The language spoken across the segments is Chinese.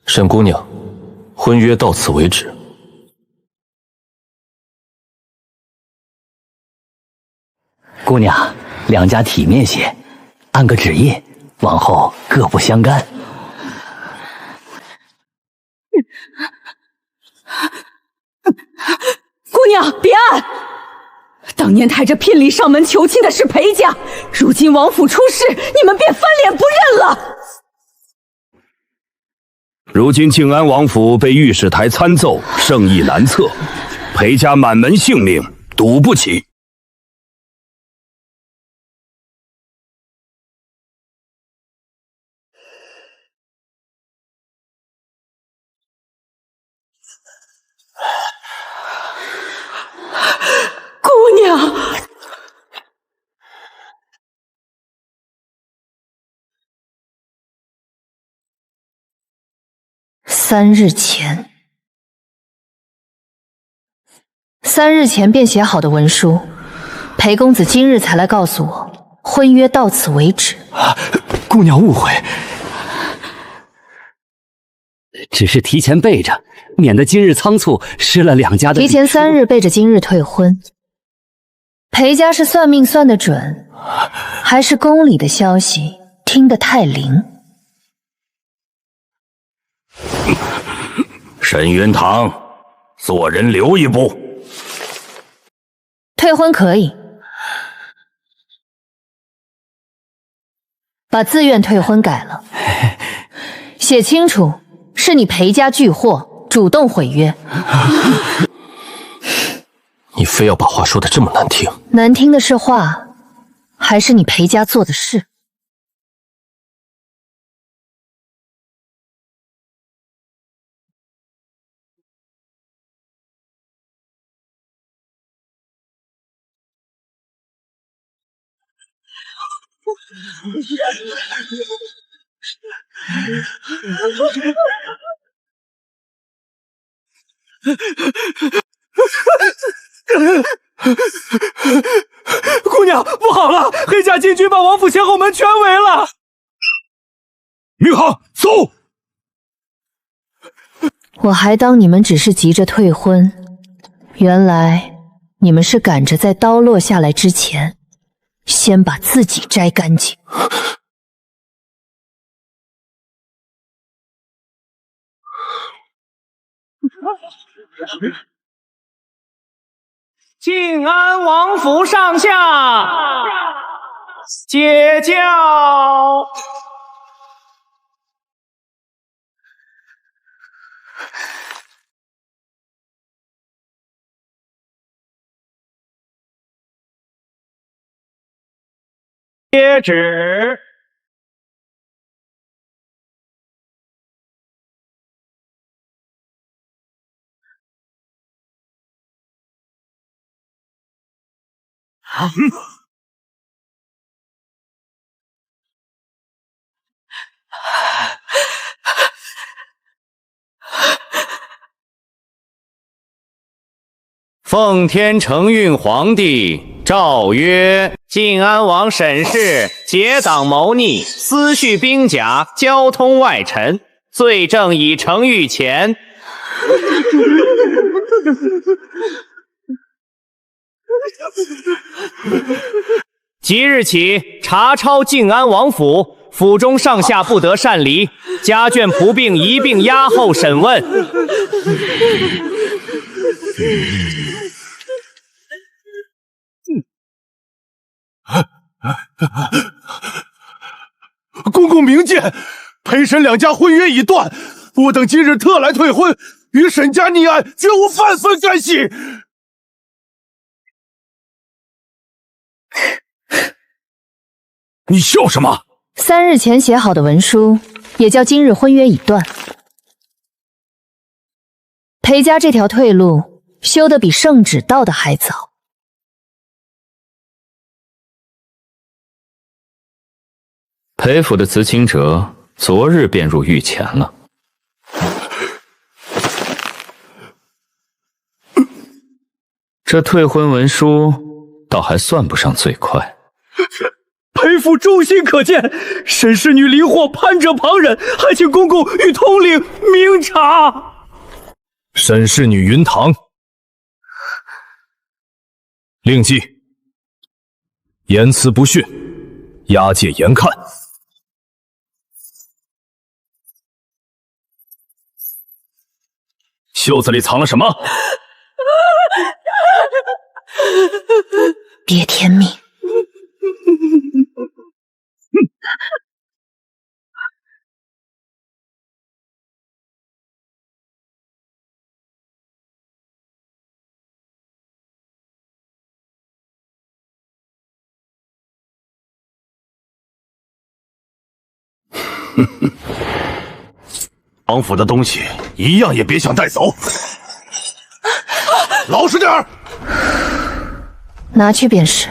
沈姑娘，婚约到此为止。姑娘，两家体面些，按个指印，往后各不相干。姑娘，别按！当年抬着聘礼上门求亲的是裴家，如今王府出事，你们便翻脸不认了。如今静安王府被御史台参奏，圣意难测，裴家满门性命赌不起。姑娘，3日前便写好的文书，裴公子今日才来告诉我，婚约到此为止。姑娘误会，只是提前备着，免得今日仓促失了两家的。提前3日备着今日退婚。裴家是算命算得准，还是宫里的消息听得太灵？沈云堂，做人留一步。退婚可以，把自愿退婚改了，写清楚是你裴家拒货，主动毁约。你非要把话说得这么难听？难听的是话，还是你裴家做的事？姑娘，不好了！黑甲禁军把王府前后门全围了。明航，走！我还当你们只是急着退婚，原来你们是赶着在刀落下来之前，先把自己摘干净。静安王府上下，解教。接旨。奉天承运皇帝诏曰：晋安王沈氏结党谋逆，私蓄兵甲，交通外臣，罪证已呈御前。即日起，查抄晋安王府，府中上下不得擅离，家眷仆病一并押后审问。公公明鉴，裴沈两家婚约已断，我等今日特来退婚，与沈家逆案绝无半分干系。你笑什么？3日前写好的文书，也叫今日婚约已断。裴家这条退路修得比圣旨到的还早。裴府的辞亲者昨日便入御前了。这退婚文书倒还算不上最快。裴父忠心可见，沈氏女离祸，攀折旁人，还请公公与统领明察。沈氏女云堂，另记言辞不逊，押解严看。袖子里藏了什么？别天命。王府的东西一样也别想带走，老实点儿。拿去便是。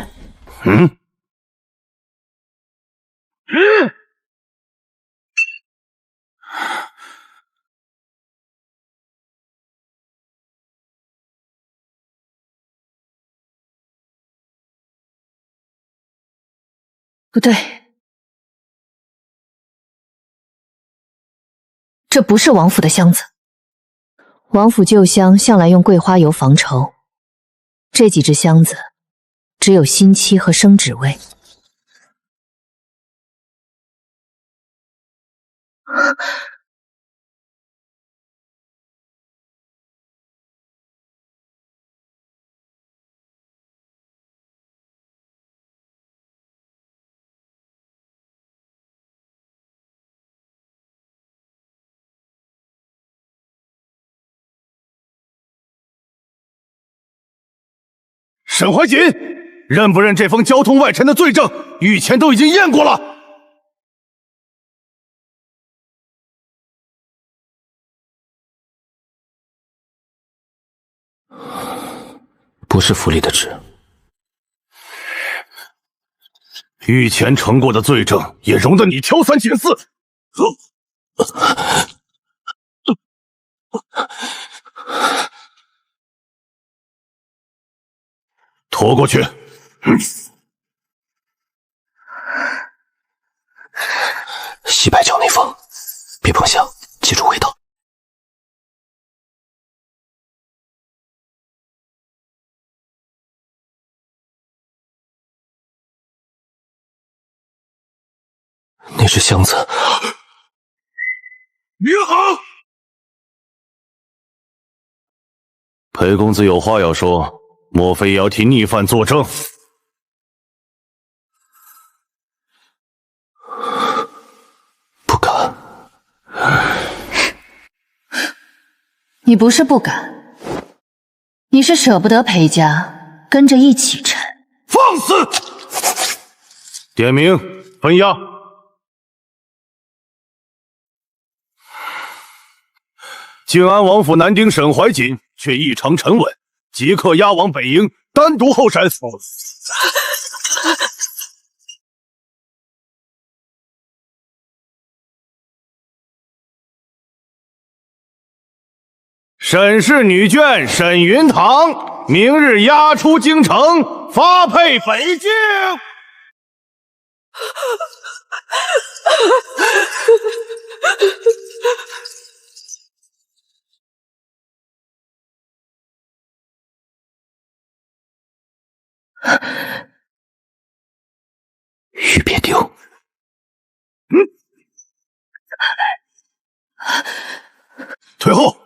不对，这不是王府的箱子。王府旧香向来用桂花油防稠，这几只箱子只有腥漆和生纸味。沈怀瑾，认不认这封交通外臣的罪证？御前都已经验过了。不是府里的纸。御前呈过的罪证，也容得你挑三拣四？拖过去。西白角内封，别碰香，记住味道。那只箱子。明好。裴公子有话要说，莫非也要替逆犯作证？不敢。你不是不敢，你是舍不得裴家跟着一起沉。放肆！点名分押。靖安王府男丁沈怀瑾却异常沉稳，即刻押往北营单独候审。沈氏女眷沈云堂，明日押出京城，发配北京。玉别丢。退后。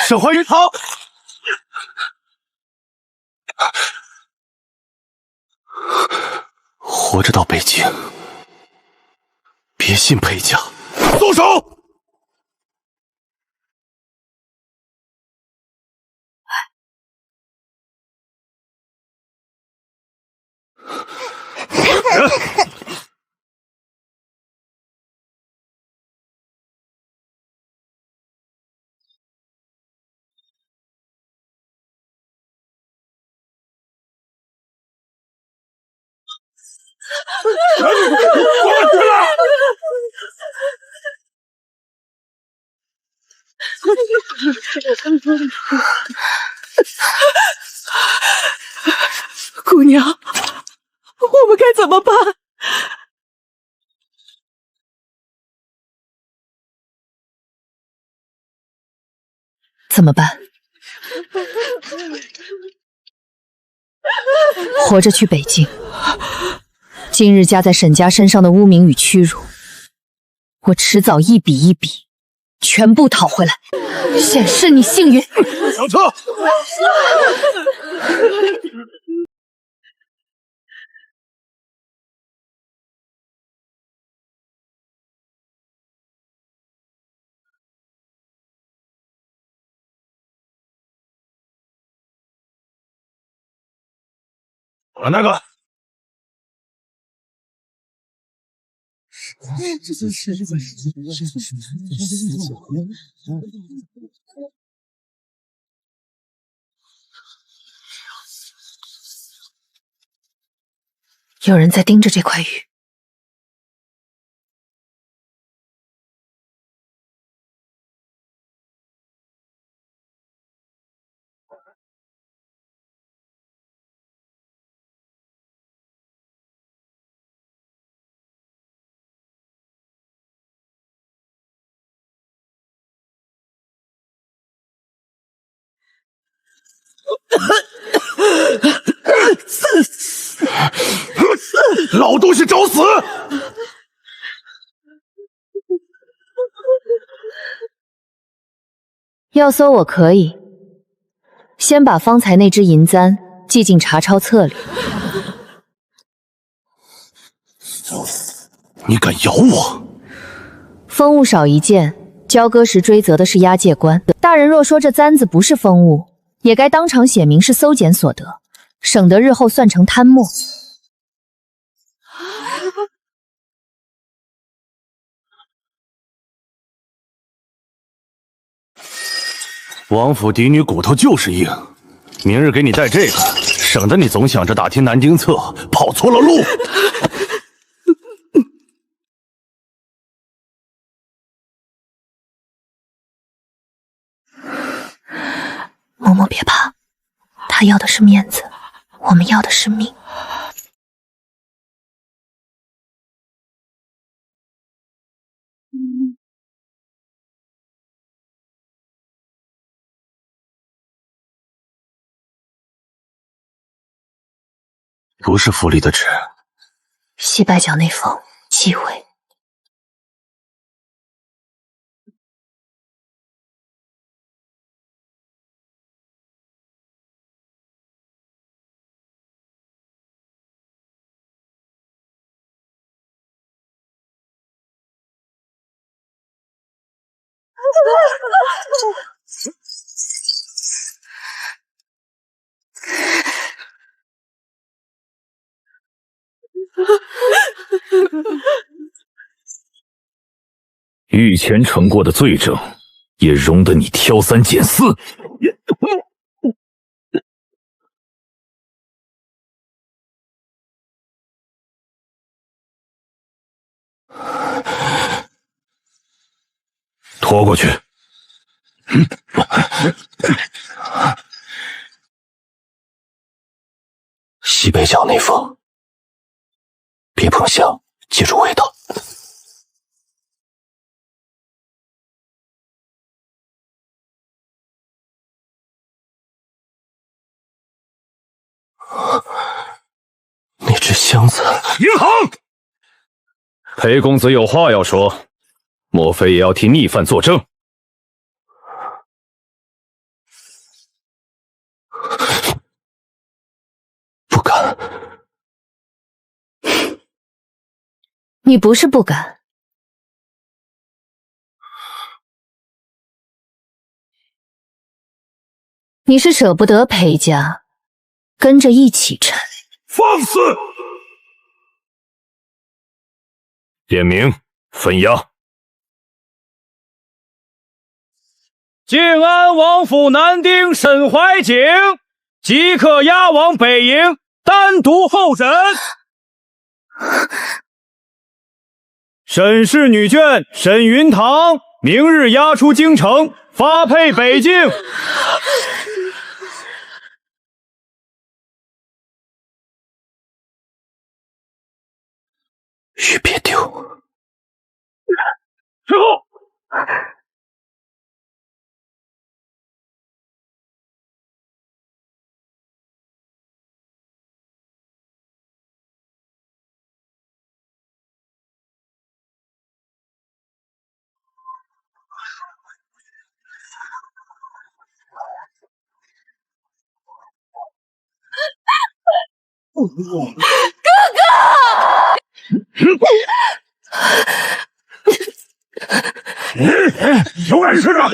沈怀云逃！活着到北京，别信裴家。松手！我去了！姑娘，我们该怎么办？怎么办？活着去北京。今日加在沈家身上的污名与屈辱，我迟早一笔一笔全部讨回来，显示你幸运。小策！那个。有人在盯着这块玉。老东西找死！要搜我可以，先把方才那只银簪记进查抄册里。你敢咬我？风物少一件，交割时追责的是押解官。大人若说这簪子不是风物，也该当场写明是搜检所得，省得日后算成贪墨。王府嫡女骨头就是硬，明日给你带这个，省得你总想着打听南京策，跑错了路。嬷嬷别怕，他要的是面子，我们要的是命。不是府里的纸，西白角那封忌讳。御前成过的罪证，也容得你挑三拣四？拖过去。西北角那封，别碰香，记住味道。那只箱子，银行。裴公子有话要说，莫非也要替逆犯作证？不敢。你不是不敢，你是舍不得裴家跟着一起沉。放肆！点名分押。靖安王府男丁沈怀景即刻押往北营，单独候审。沈氏女眷沈云堂明日押出京城，发配北境。玉别丢。之后。有本事啊！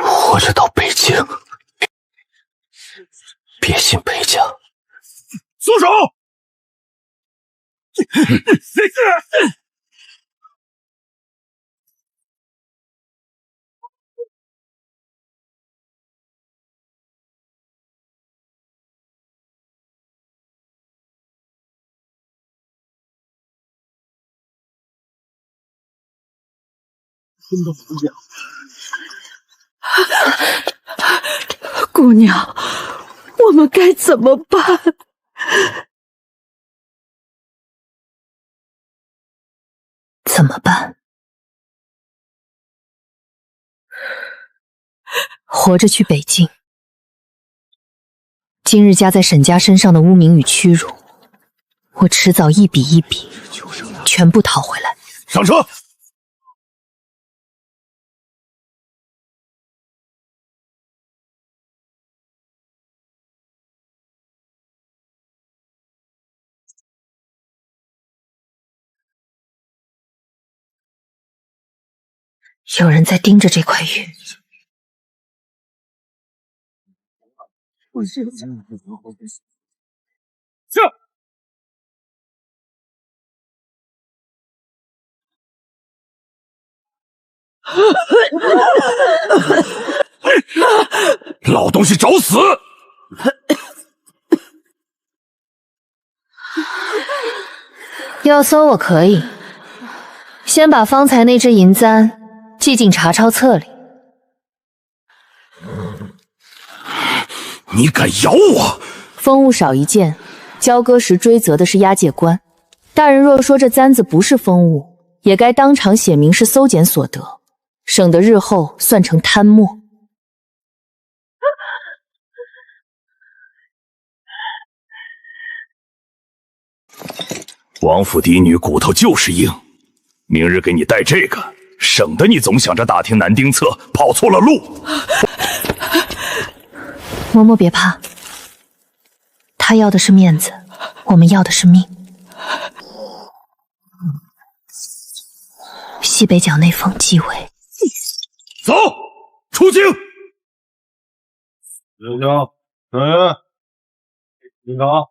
活着到北京，别信裴家。松手！姑娘，我们该怎么办？怎么办？活着去北京。今日加在沈家身上的污名与屈辱，我迟早一笔一笔全部讨回来。上车！有人在盯着这块玉。是。老东西找死！要搜我可以，先把方才那只银簪记进查抄册里。你敢咬我？风物少一件，交割时追责的是押解官。大人若说这簪子不是风物，也该当场写明是搜检所得，省得日后算成贪墨。王府嫡女骨头就是硬，明日给你带这个，省得你总想着打听男丁册，跑错了路。嬷嬷别怕，他要的是面子，我们要的是命。西北角内封纪委。走，出京。刘江，林长，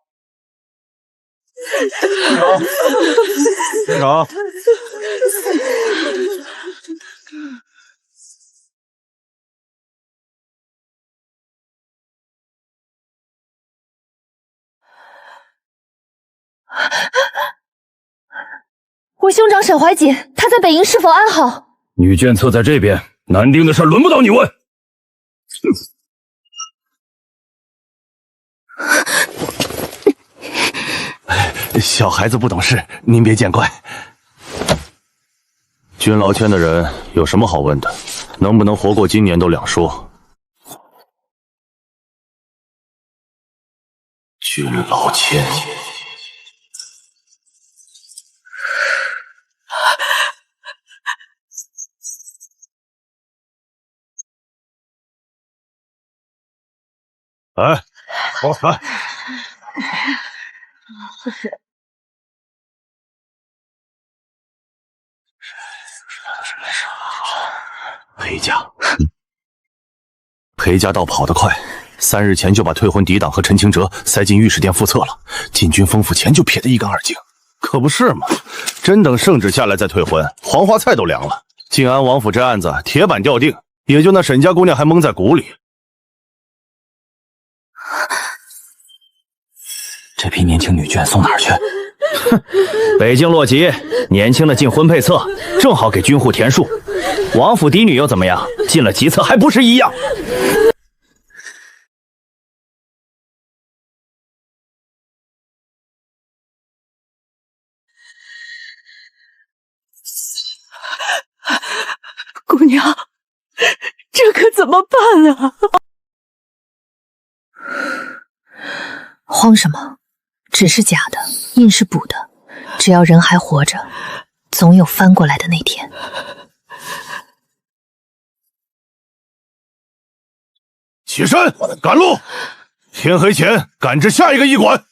我兄长沈怀瑾，他在北营是否安好？女眷册在这边，男丁的事轮不到你问。小孩子不懂事，您别见怪。军劳圈的人有什么好问的？能不能活过今年都两说。君老千。哎，来！裴家，裴家倒跑得快，3日前就把退婚抵挡和陈清哲塞进御史殿复测了，进军封府前就撇得一干二净。可不是嘛，真等圣旨下来再退婚，黄花菜都凉了。晋安王府这案子铁板掉定，也就那沈家姑娘还蒙在鼓里。这批年轻女眷送哪儿去？哼，北境落籍，年轻的进婚配册，正好给军户填数。王府嫡女又怎么样？进了籍册还不是一样？姑娘，这可怎么办啊？慌什么？纸是假的，印是补的，只要人还活着，总有翻过来的那天。起身，赶路！天黑前赶至下一个驿馆。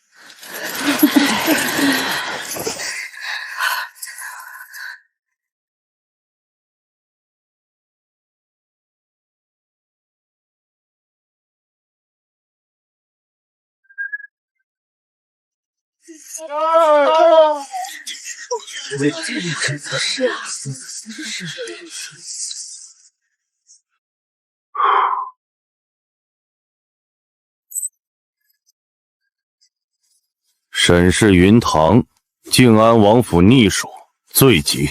沈氏云堂，靖安王府逆属，罪极。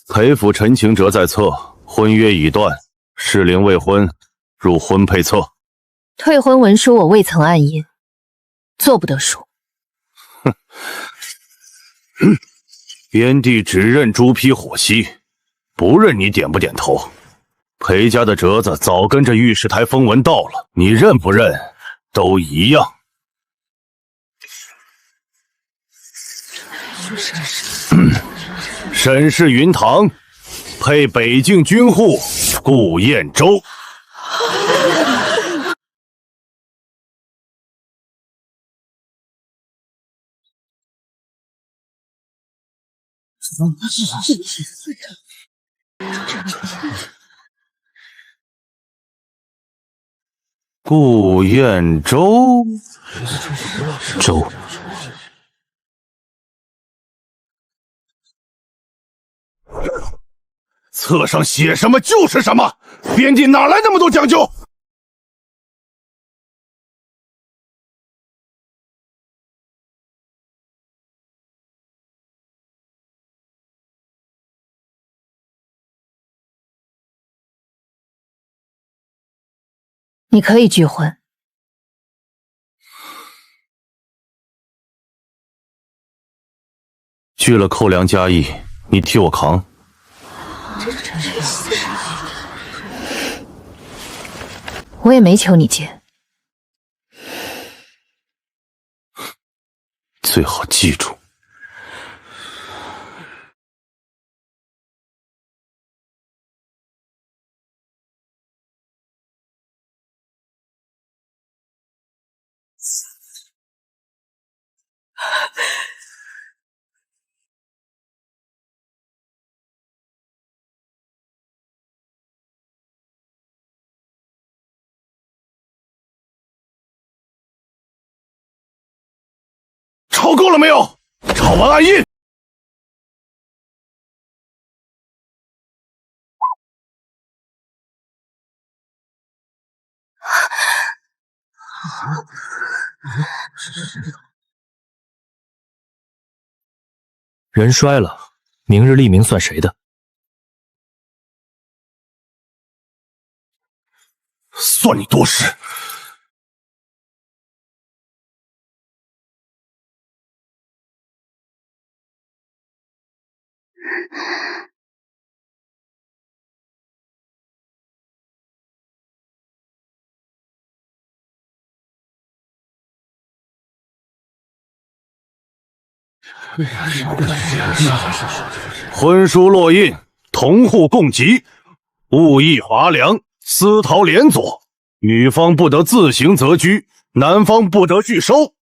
裴府陈情哲在册，婚约已断，适龄未婚，入婚配册。退婚文书我未曾按印，做不得数。边地只认朱批火息，不认你点不点头。裴家的折子早跟着御史台封文到了，你认不认都一样。沈氏云堂配北境军户顾彦周。顾彦周，周，册上写什么就是什么，边地哪来那么多讲究？你可以拒婚。拒了扣粮加役，你替我扛。我也没求你结。最好记住，抄够了没有？抄完按印。人衰了，明日立名算谁的？算你多事。婚书落印，同户共给，物议划量，私逃连坐。女方不得自行择居，男方不得拒收。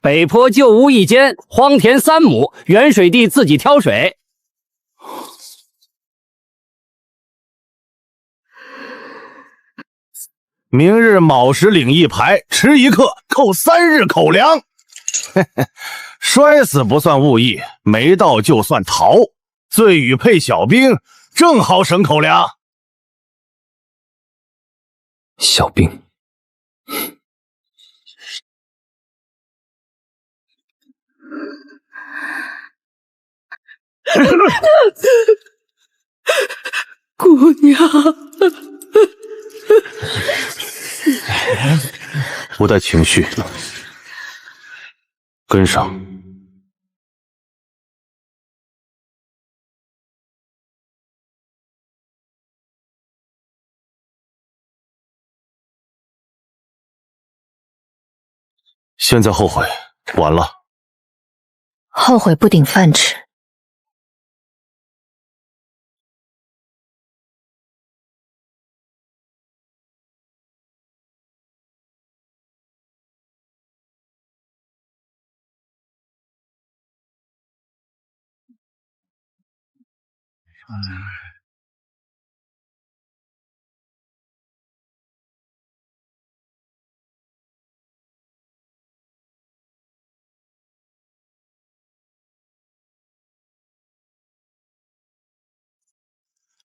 北坡旧屋一间，荒田3亩，原水地自己挑水。明日卯时领一牌，迟1刻，扣3日口粮。摔死不算误意，没到就算逃。罪与配小兵，正好省口粮。小兵，姑娘，不带情绪，跟上。现在后悔，晚了。后悔不顶饭吃。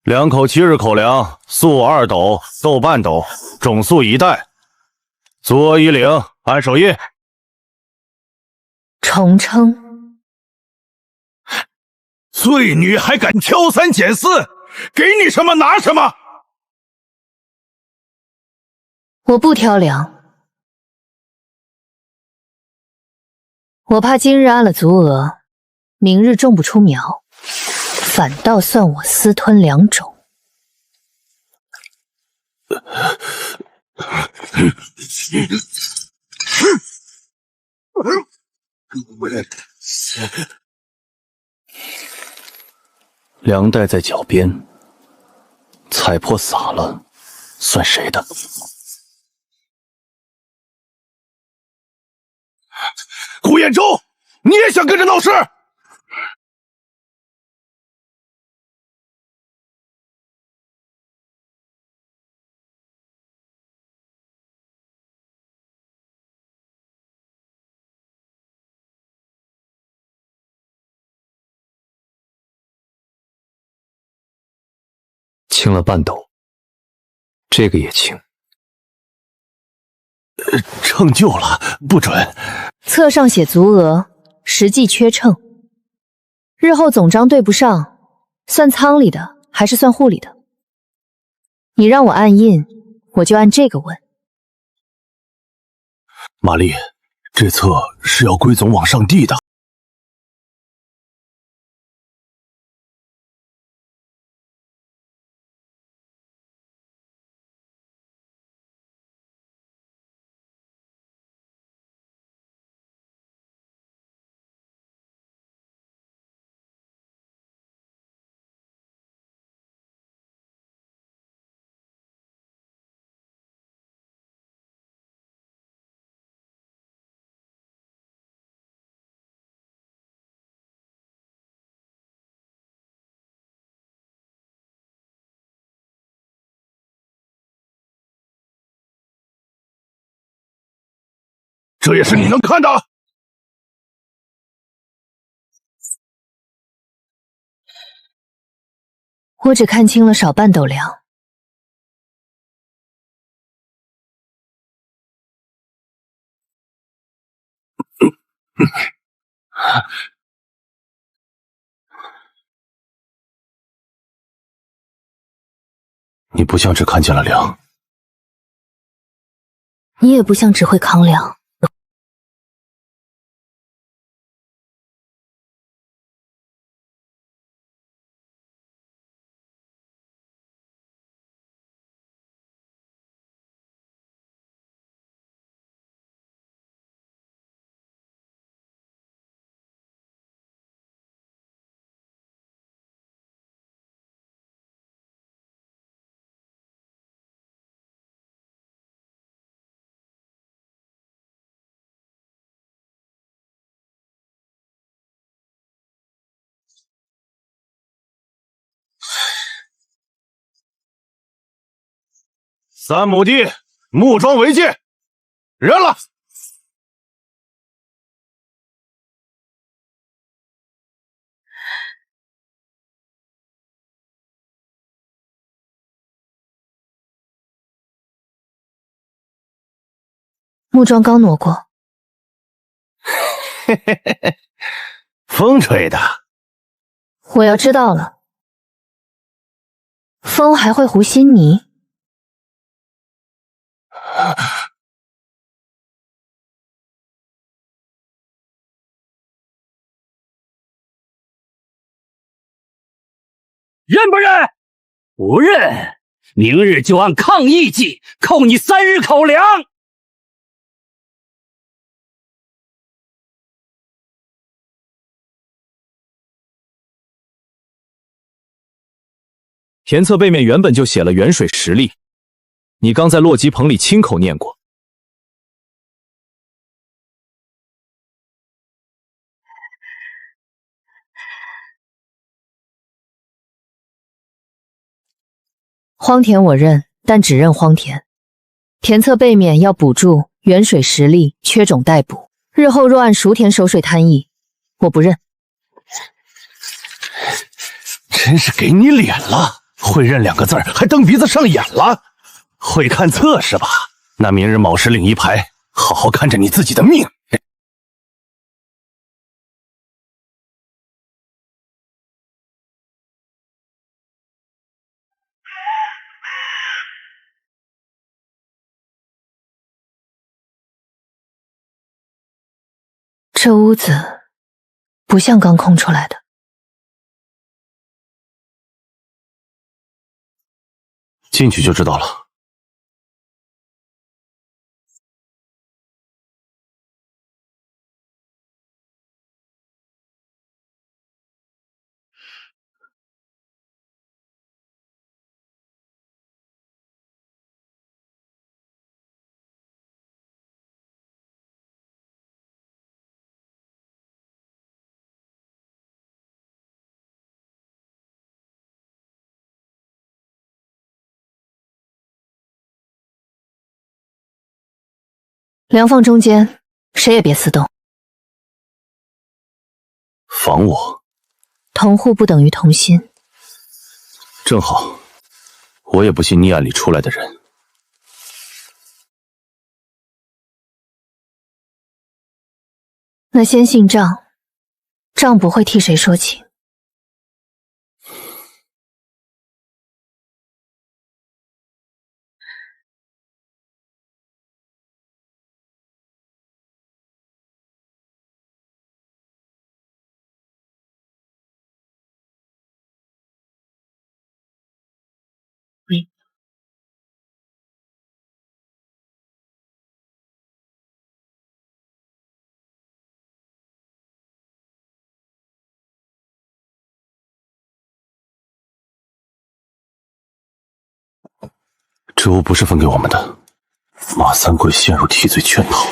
2口7日口粮，粟2斗，豆半斗，种粟1袋。足额1领，按手印。重称。罪女还敢挑三拣四，给你什么拿什么。我不挑粮，我怕今日按了足额，明日种不出苗，反倒算我私吞良种。粮袋在脚边，踩破洒了，算谁的？顾彦周，你也想跟着闹事？轻了半斗，这个也轻。秤旧了，不准。册上写足额，实际缺秤。日后总账对不上，算仓里的还是算户里的？你让我按印，我就按这个问。玛丽，这册是要归总往上递的。这也是你能看的？我只看清了少半斗粮。你不像只看见了粮，你也不像只会扛粮。3亩地，木桩为界，认了。木桩刚挪过，嘿嘿嘿嘿，风吹的。我要知道了，风还会糊稀泥。认不认？不认，明日就按抗议计扣你3日口粮。田册背面原本就写了远水实力，你刚在洛基棚里亲口念过。荒田我认，但只认荒田。田册背面要补注远水实力缺种待补，日后若按熟田守水摊议，我不认。真是给你脸了，会认2个字还蹬鼻子上眼了。会看册是吧？那明日卯时领一牌，好好看着你自己的命。这屋子不像刚空出来的。进去就知道了。梁放中间，谁也别私动。防我？同户不等于同心。正好，我也不信逆案里出来的人。那先信账，账不会替谁说情。这屋不是分给我们的，马三桂陷入替罪圈套，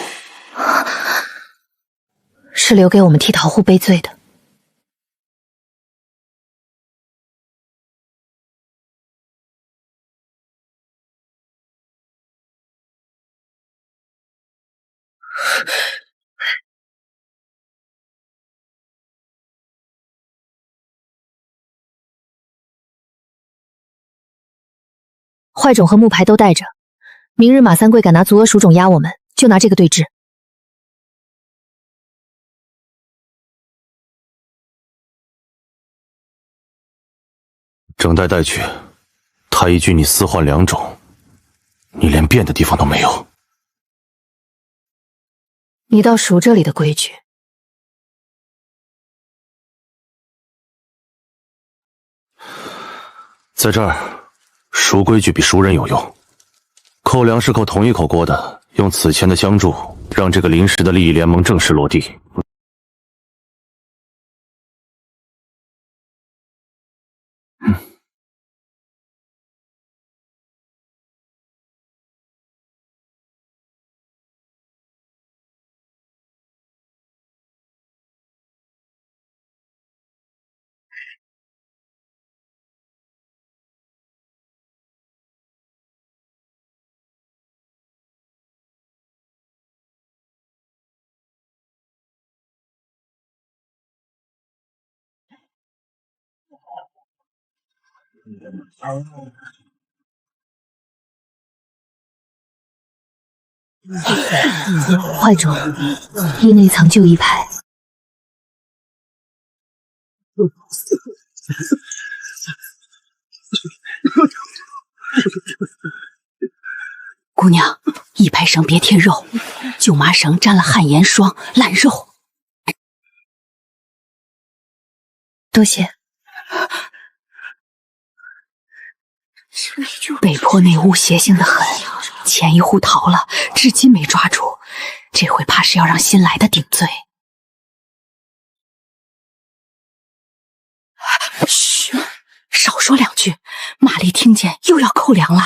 是留给我们替桃户背罪的。坏种和木牌都带着，明日马三桂敢拿足额属种压我们，就拿这个对峙。整袋带去，太医君你私换2种，你连变的地方都没有。你倒熟这里的规矩。在这儿，熟规矩比熟人有用。扣粮是扣同一口锅的，用此前的相助，让这个临时的利益联盟正式落地。坏种，一内藏就一排。姑娘，一排绳别贴肉，舅妈绳沾了汗盐霜，烂肉。多谢。北坡那屋邪性的很，前一户逃了，至今没抓住，这回怕是要让新来的顶罪。嘘，少说两句，玛丽听见又要扣粮了。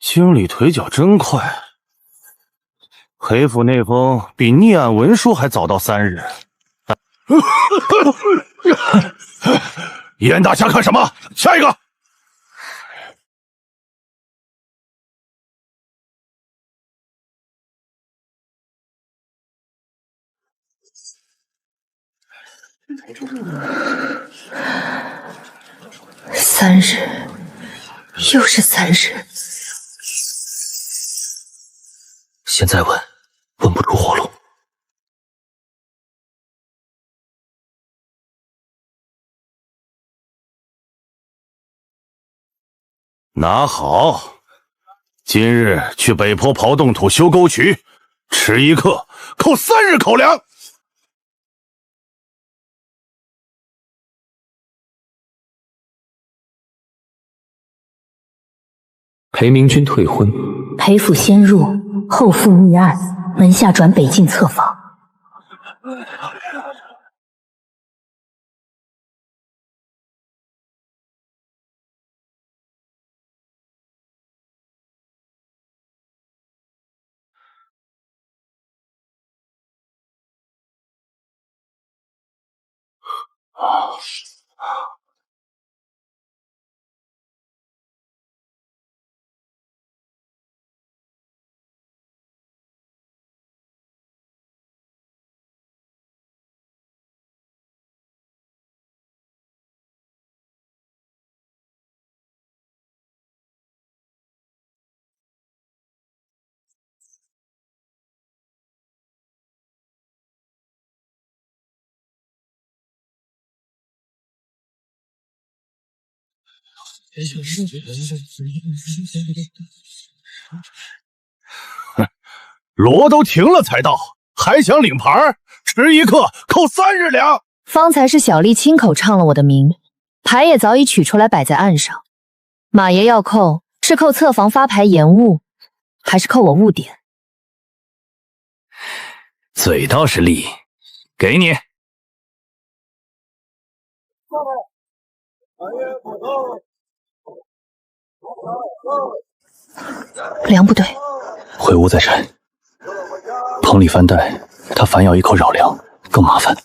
经理腿脚真快，裴府那封比逆案文书还早到3日。严大侠看什么？下一个。3日，又是3日。现在问不出活路。拿好，今日去北坡刨洞土修沟渠，迟一刻扣3日口粮。裴明君退婚，裴府先入，后赴逆案，门下转北境测访。锣都停了才到，还想领牌？迟一刻扣3日粮。方才是小丽亲口唱了我的名，牌也早已取出来摆在案上。马爷要扣，是扣侧房发牌延误，还是扣我误点？嘴倒是利，给你。粮不对，回屋再审。棚里翻带，他反咬一口扰粮，更麻烦。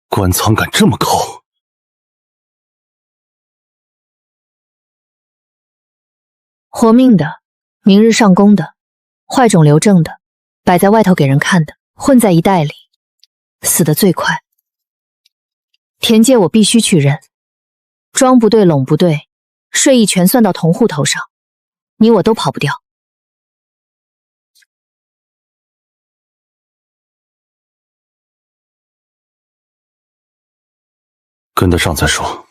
官仓敢这么扣？活命的，明日上工的，坏种留证的，摆在外头给人看的，混在一袋里，死得最快。田界我必须去认，庄不对，垄不对，税役全算到同户头上，你我都跑不掉。跟得上再说。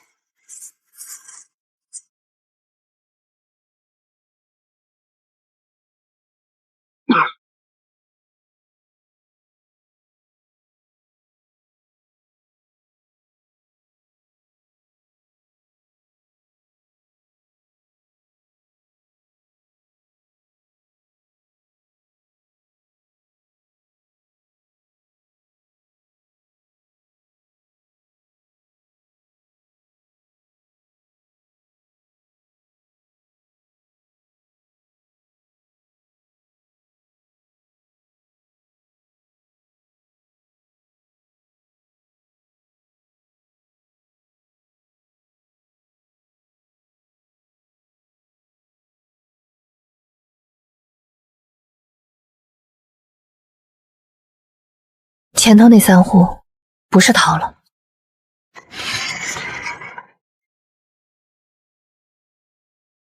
前头那3户不是逃了，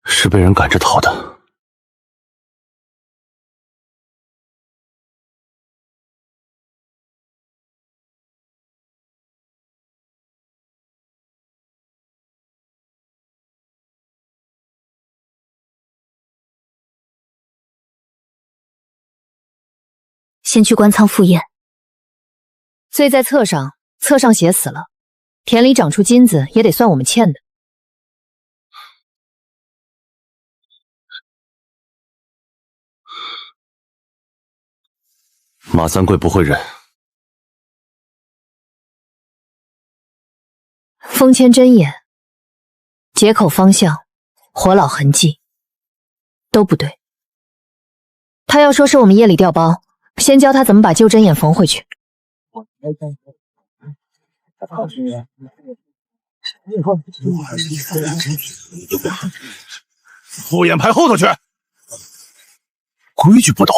是被人赶着逃的。先去官仓赴宴。罪在册上，册上写死了，田里长出金子也得算我们欠的。马三贵不会认。封签针眼，解口方向，活老痕迹，都不对。他要说是我们夜里调包，先教他怎么把旧针眼缝回去。复眼排后头去。规矩不懂。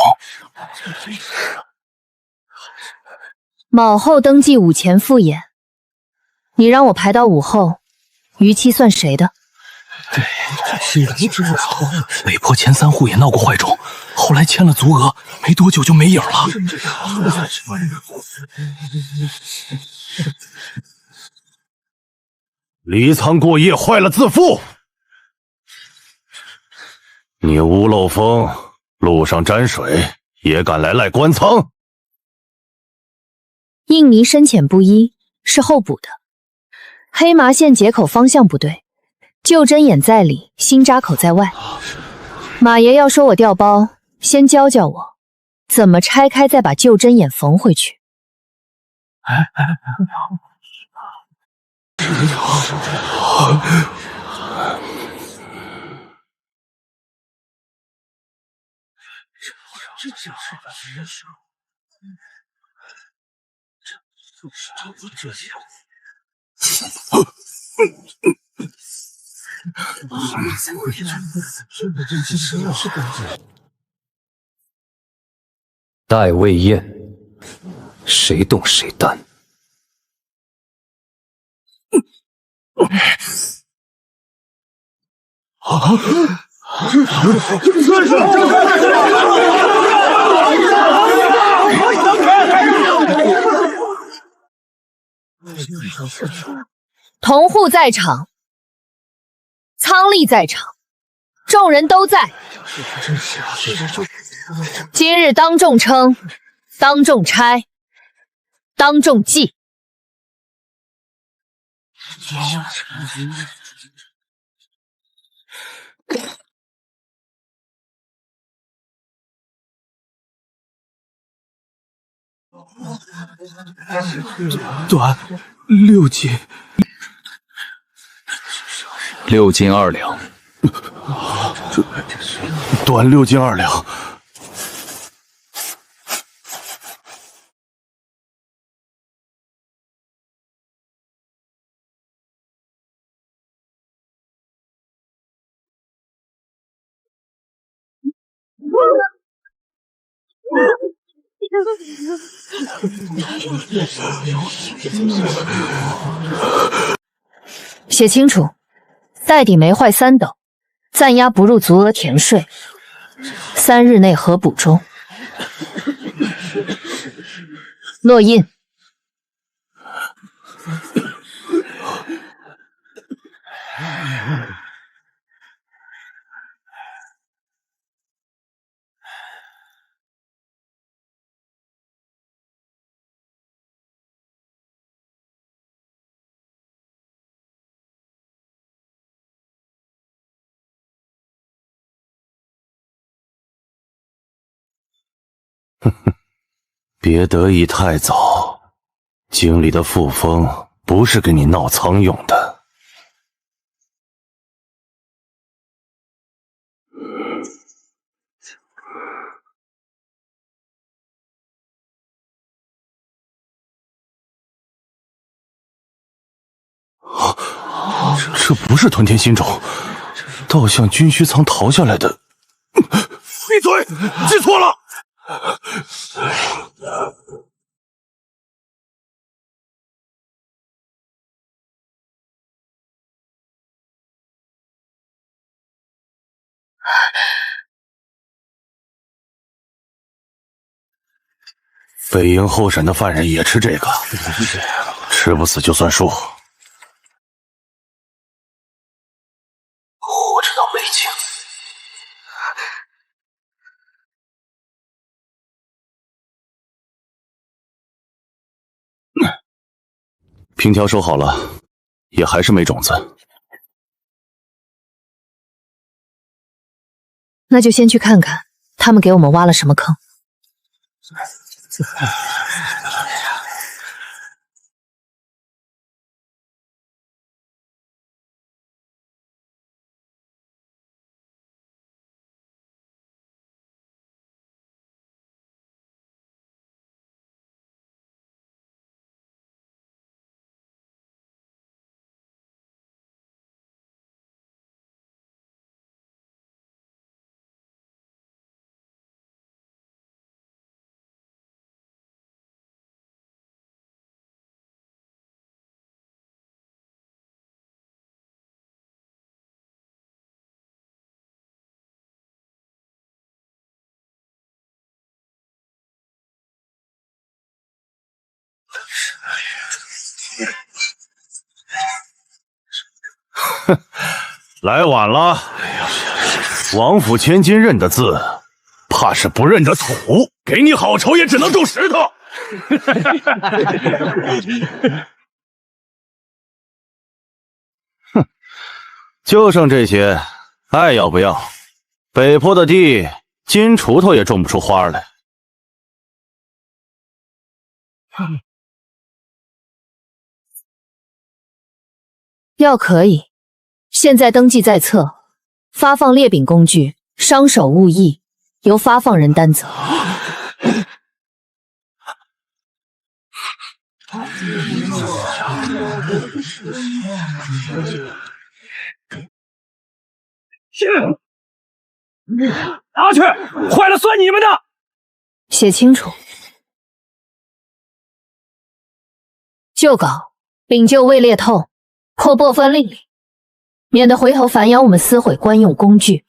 卯后登记午前复眼，你让我排到午后，逾期算谁的？对，北坡前3户也闹过坏种，后来签了足额，没多久就没影了。离仓过夜坏了自负。你屋漏风，路上沾水，也敢来赖官仓？印泥深浅不一，是后补的。黑麻线解口方向不对，旧针眼在里，新扎口在外。马爷要说我调包，先教教我怎么拆开，再把旧针眼缝回去。待未验，谁动谁担。同户在场，仓吏在场，众人都在。今日当众称，当众拆，当众祭。短6斤，6斤2两。短6斤2两。写清楚，袋底没坏3斗，暂押不入足额田税，3日内核补中。落印。别得意太早，京里的副峰不是给你闹苍用的。这不是屯田心种，倒像军需仓逃下来的。闭嘴！记错了。北营候审的犯人也吃这个，吃不死就算数。我知道北京。凭条收好了，也还是没种子。那就先去看看他们给我们挖了什么坑。来晚了，王府千金认的字，怕是不认得土。给你好仇也只能种石头。哼，就剩这些，爱要不要？北坡的地，金锄头也种不出花来。药可以，现在登记在册，发放猎柄工具，伤手误役，由发放人担责。拿去，坏了算你们的。写清楚。旧稿，禀就位列透，或拨分令里，免得回头反咬我们撕毁官用工具。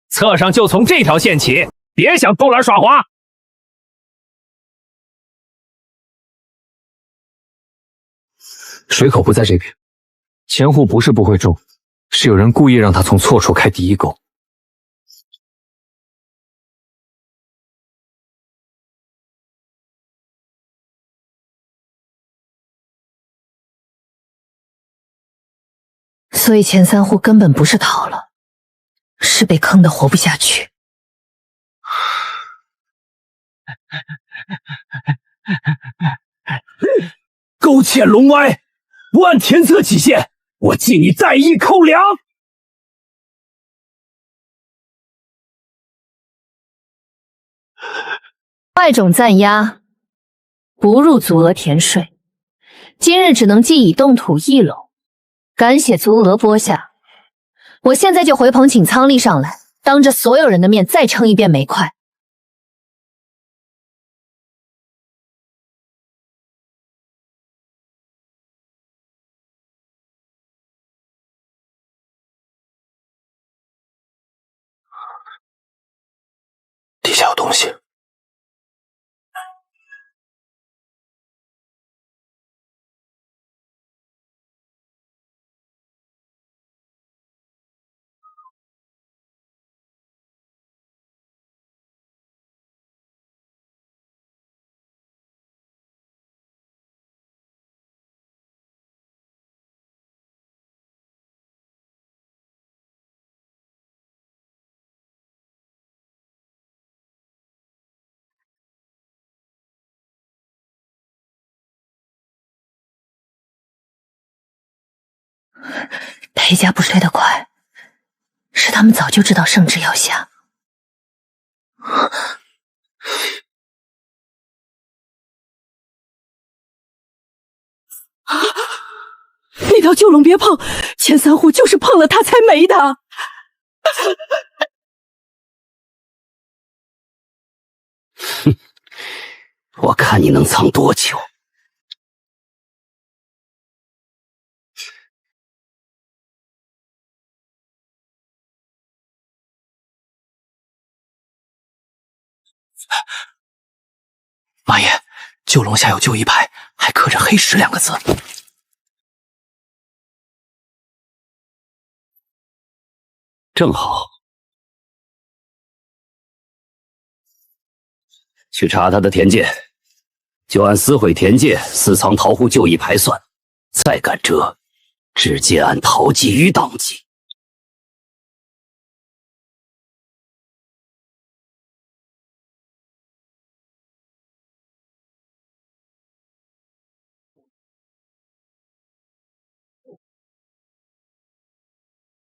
册上就从这条线起，别想偷懒耍滑。水口不在这边，前户不是不会种，是有人故意让他从错处开第一钩。所以前三户根本不是逃了，是被坑得活不下去。勾芡龙歪，不按天策起线，我记你再一扣粮。外种暂押，不入足额田税。今日只能计以动土1篓，敢写足额拨下。我现在就回棚请仓吏上来，当着所有人的面再称一遍煤块。下有东西。裴家不是推得快，是他们早就知道圣旨要下。那条九龙别碰，前3户就是碰了它才没的。哼，我看你能藏多久。马爷，旧龙下有旧衣牌，还刻着黑石2个字。正好，去查他的田界，就按撕毁田界、私藏桃户旧衣牌算，再敢折，直接按桃觊觎当即。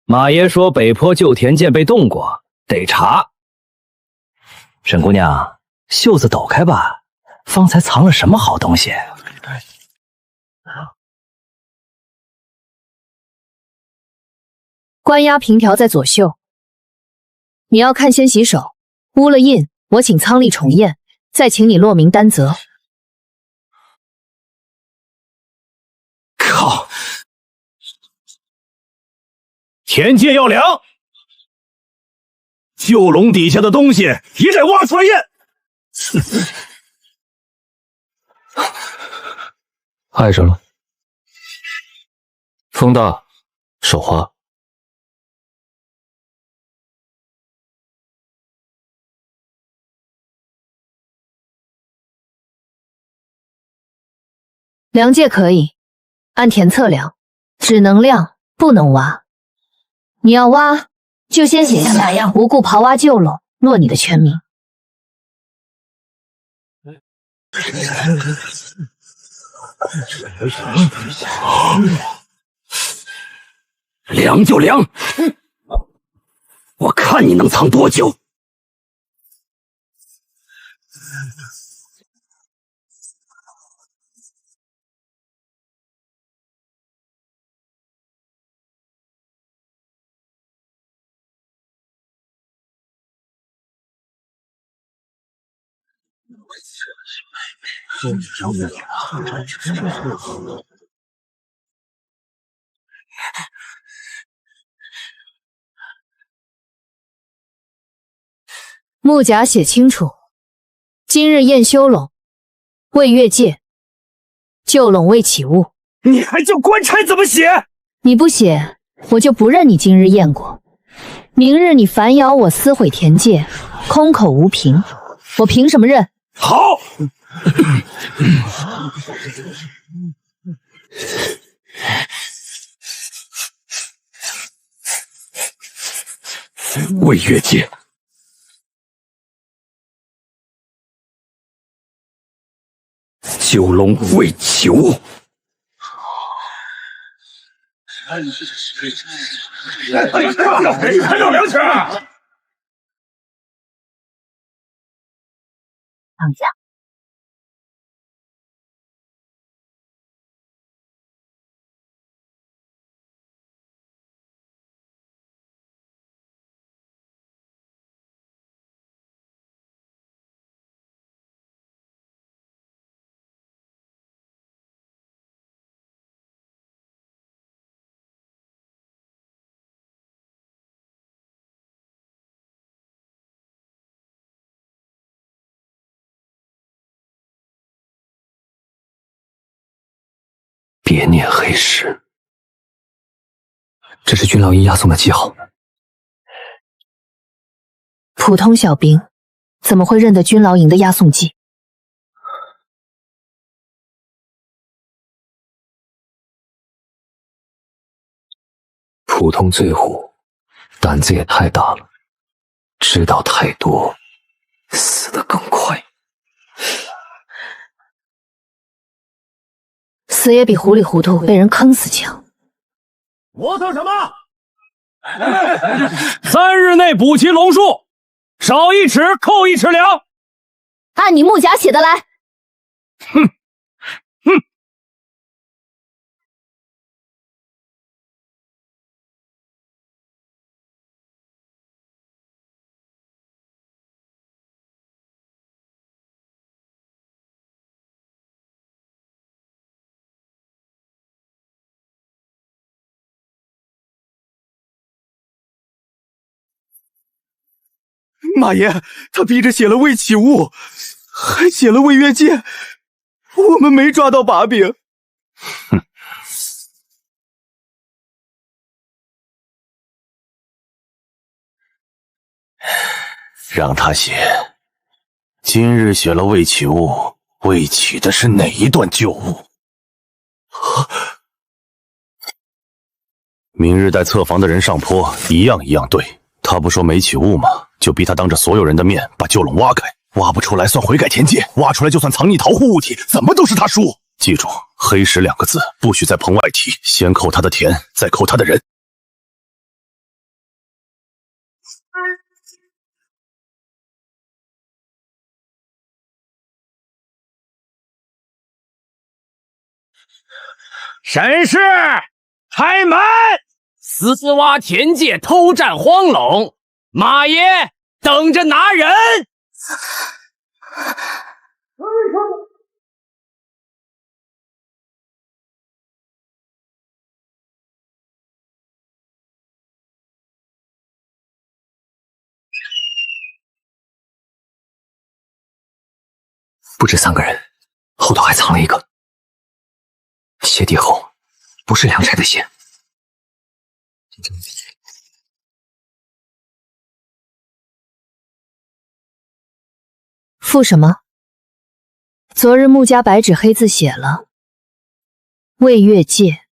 马爷说北坡旧田界被动过，得查。沈姑娘，袖子抖开吧，方才藏了什么好东西？关押凭条在左袖。你要看先洗手，污了印，我请仓吏重验，再请你落名担责。靠！田界要凉，旧笼底下的东西也得挖出来验。碍着了。风大，手滑。量界可以，按田测量，只能量，不能挖。你要挖，就先写下来，无故刨挖旧笼，落你的全名。量就量，我看你能藏多久。木甲写清楚，今日验修垄，未越界，旧垄未起物。你还叫官差怎么写？你不写，我就不认你今日验过。明日你反咬我撕毁田界，空口无凭，我凭什么认？好。未越界，九龙未起物。还有良心！当家。别念黑石。这是君老爷押送的记号。普通小兵怎么会认得君老营的押送记？普通醉虎，胆子也太大了，知道太多，死得更快。死也比糊里糊涂被人坑死强。磨蹭什么？3日内补齐龙数，少1尺扣1尺粮。按你木甲写的来。哼！马爷，他逼着写了未起物，还写了未越界，我们没抓到把柄。哼，让他写。今日写了未起物，未起的是哪一段旧物？明日带侧房的人上坡，一样一样对。他不说没起物吗？就逼他当着所有人的面把旧垄挖开，挖不出来算悔改天界，挖出来就算藏匿逃户物体，怎么都是他输。记住，黑石2个字不许在棚外提，先扣他的田，再扣他的人。审视，开门！私挖田界，偷占荒垄，马爷等着拿人。不止3个人，后头还藏了一个。鞋底厚，不是良差的鞋。附什么？昨日穆家白纸黑字写了：未越界，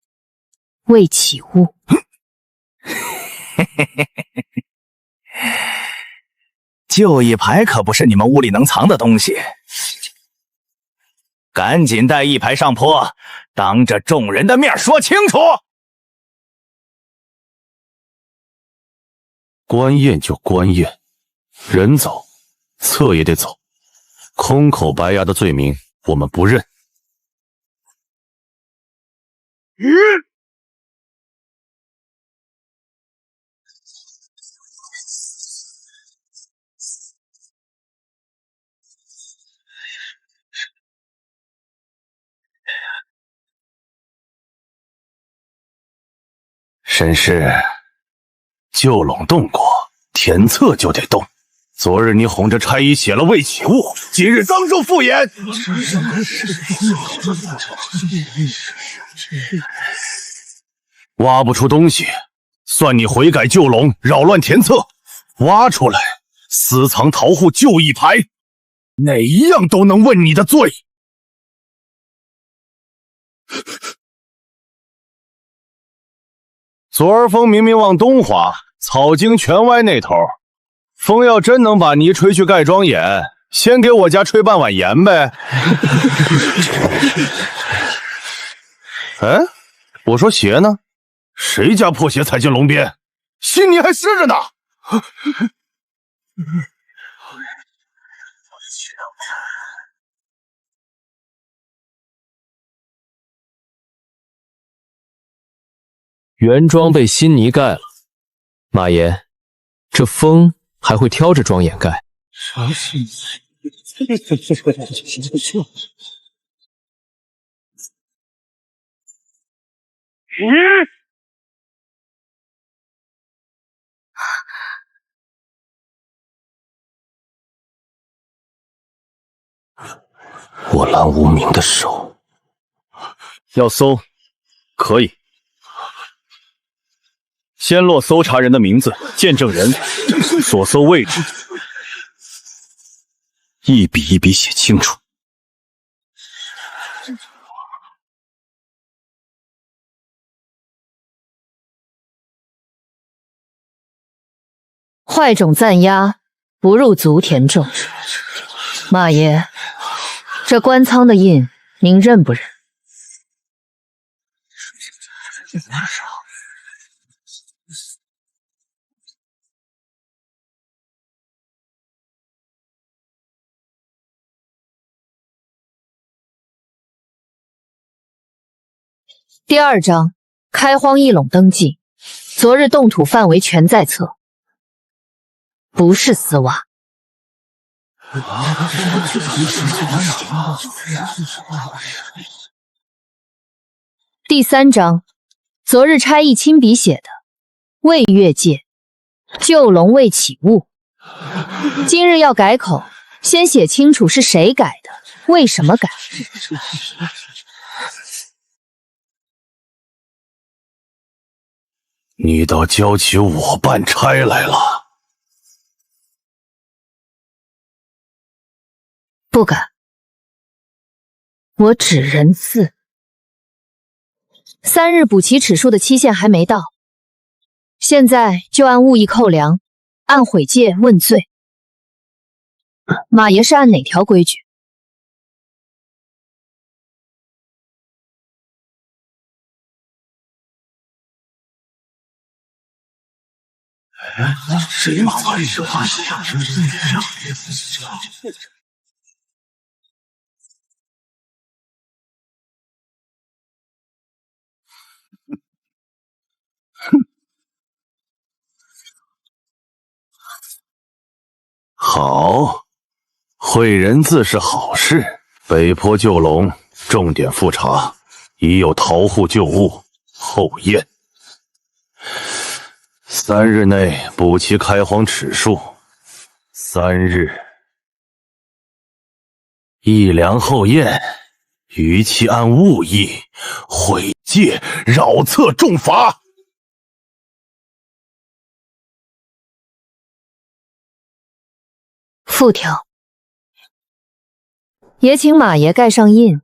未起物。旧一排可不是你们屋里能藏的东西，赶紧带一排上坡，当着众人的面说清楚。官验就官验，人走，册也得走。空口白牙的罪名，我们不认。沈氏，旧垄动过，田册就得动。昨日你哄着差役写了未起物，今日当众复演。挖不出东西，算你悔改旧垄，扰乱田册；挖出来，私藏逃户旧一排，哪一样都能问你的罪。昨儿风明明往东滑，草径全歪那头。风要真能把泥吹去盖庄眼，先给我家吹半碗盐呗。哎，我说鞋呢？谁家破鞋踩进笼边？新泥还湿着呢。原庄被新泥盖了，马爷，这风还会挑着庄眼盖？我拦无名的手，要搜可以。先落搜查人的名字、见证人、所搜位置，一笔一笔写清楚。坏种暂押，不入足田中。马爷，这官仓的印您认不认？第2章，开荒易垄登记。昨日动土范围全在册，不是丝袜。第3章，昨日差役亲笔写的未越界，旧龙未起雾。今日要改口，先写清楚是谁改的，为什么改。你倒交起我办差来了。不敢，我只仁4。3日补齐齿数的期限还没到，现在就按物役扣粮，按毁戒问罪。马爷是按哪条规矩？谁马万是发现好，会人字是好事。北坡旧龙重点复查，已有逃户旧物，后验。3日内补齐开荒尺数，3日议量后验，逾期按物议，毁戒扰策重罚。附条，也请马爷盖上印，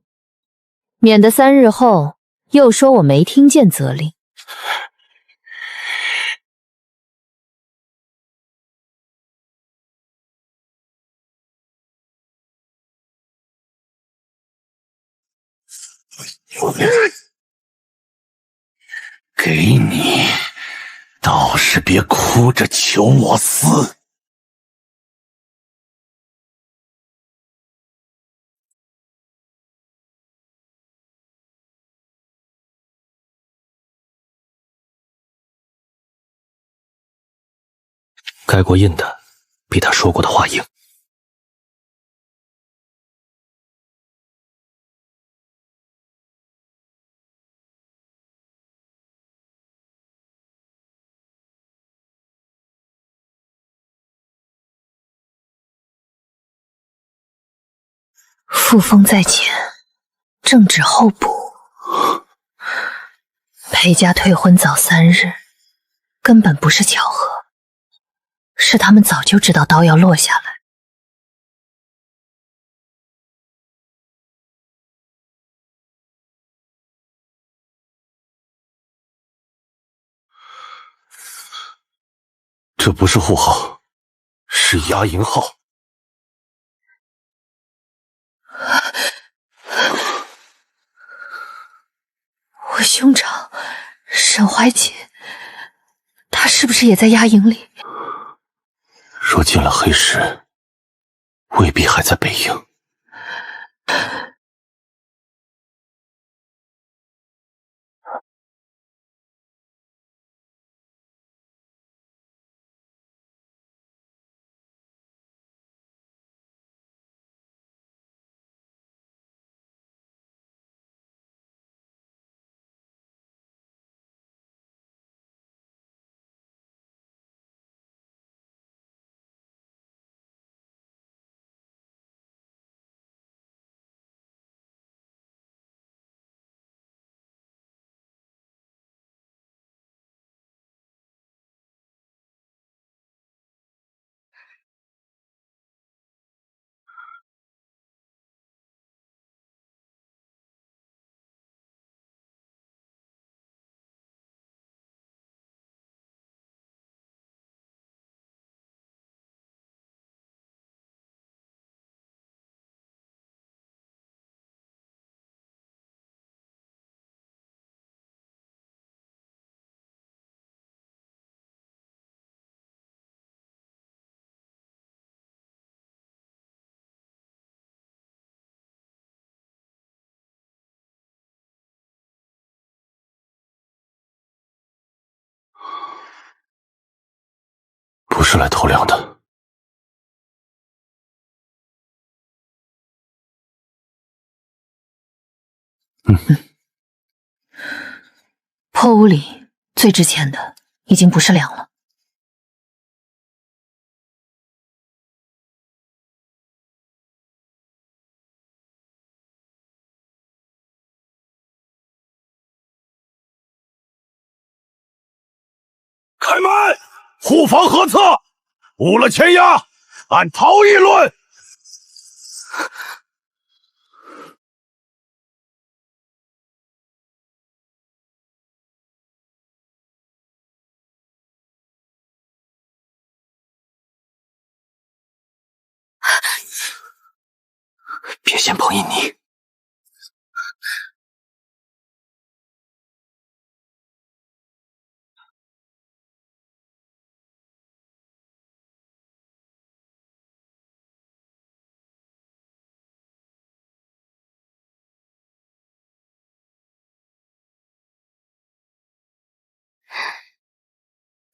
免得3日后又说我没听见责令。给你，倒是别哭着求我死。盖过印的，比他说过的话硬。复封在前，正旨候补。裴家退婚早3日，根本不是巧合，是他们早就知道刀要落下来。这不是户号，是押营号。我兄长沈怀瑾，他是不是也在押营里？若进了黑石，未必还在北营。不是来偷粮的。破屋里最值钱的已经不是粮了。开门！护房何策？误了前押，按逃议论。别先碰印泥。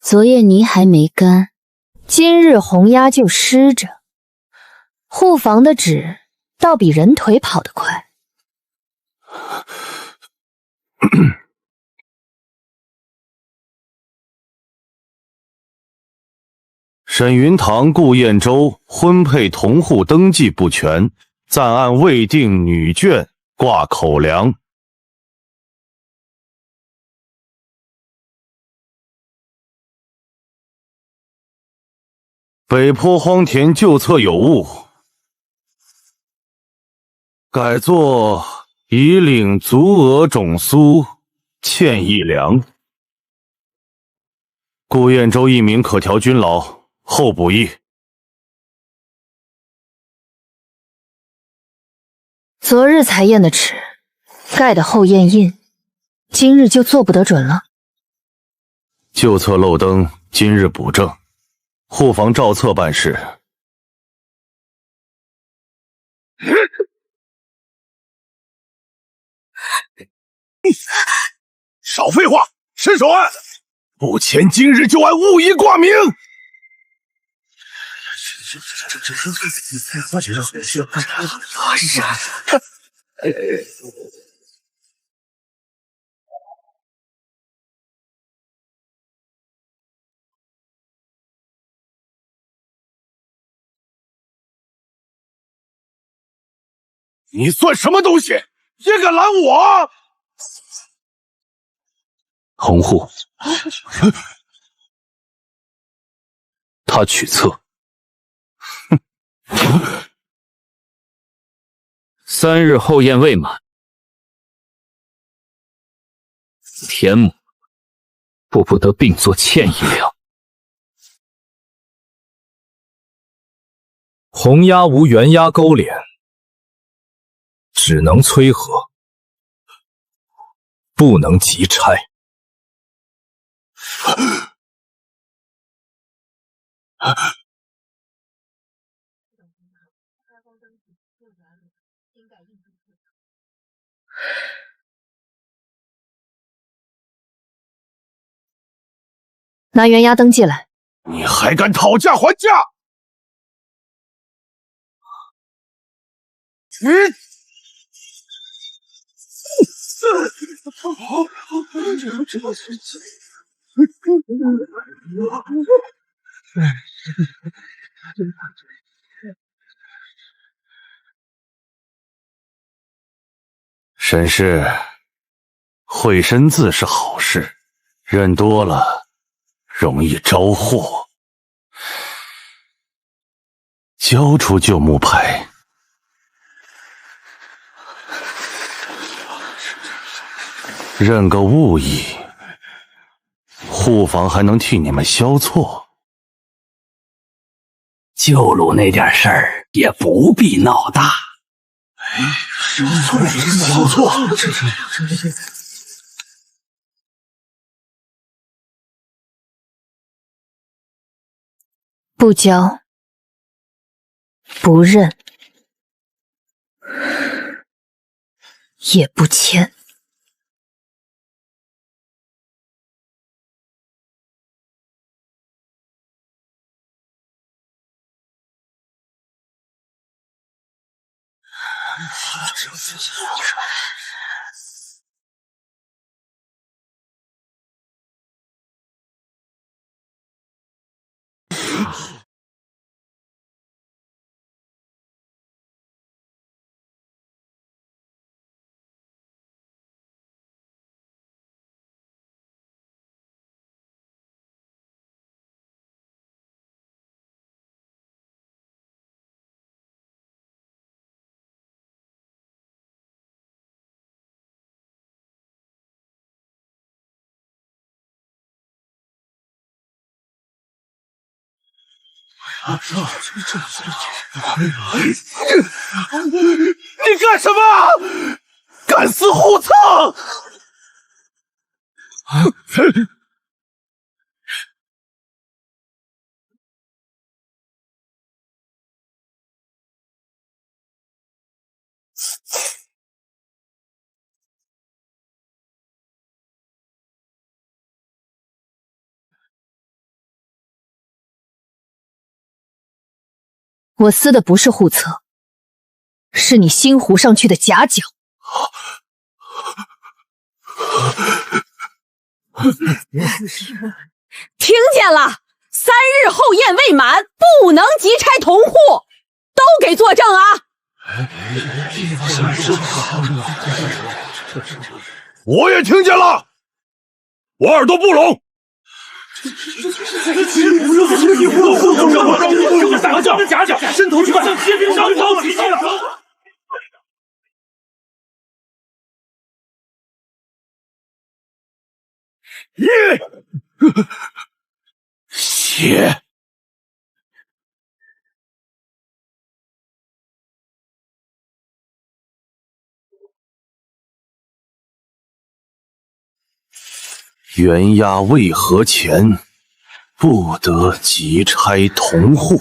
昨夜泥还没干，今日红鸭就湿着。护房的纸倒比人腿跑得快。沈云堂、顾彦舟婚配同户登记不全，暂按未定女眷挂口粮。北坡荒田旧册有误，改作以领足额种苏，欠1粮。顾彦舟一名可调军劳，后补役。昨日才验的尺，盖的后验印，今日就做不得准了。旧册漏登，今日补正。护房照册办事。少废话，伸手按！不签今日就按物以挂名。你算什么东西，也敢拦我？红户，他取册。 3日后验未满，田亩不得并作欠1两。红鸭无原鸭勾连，只能催和，不能急拆。拿原押登记来。你还敢讨价还价？沈氏，会身字是好事，认多了容易招祸。交出旧木牌。 认个误意，护房还能替你们消错。旧路那点事儿也不必闹大。消错，不交，不认，也不签。你干什么？敢死胡蹭！我撕的不是护册，是你新糊上去的假脚。听见了，3日后宴未满，不能即拆同户，都给作证啊！我也听见了，我耳朵不聋。假脚，伸头去吧，向邪兵上招脾气了。血！袁押渭河前，不得即拆同户。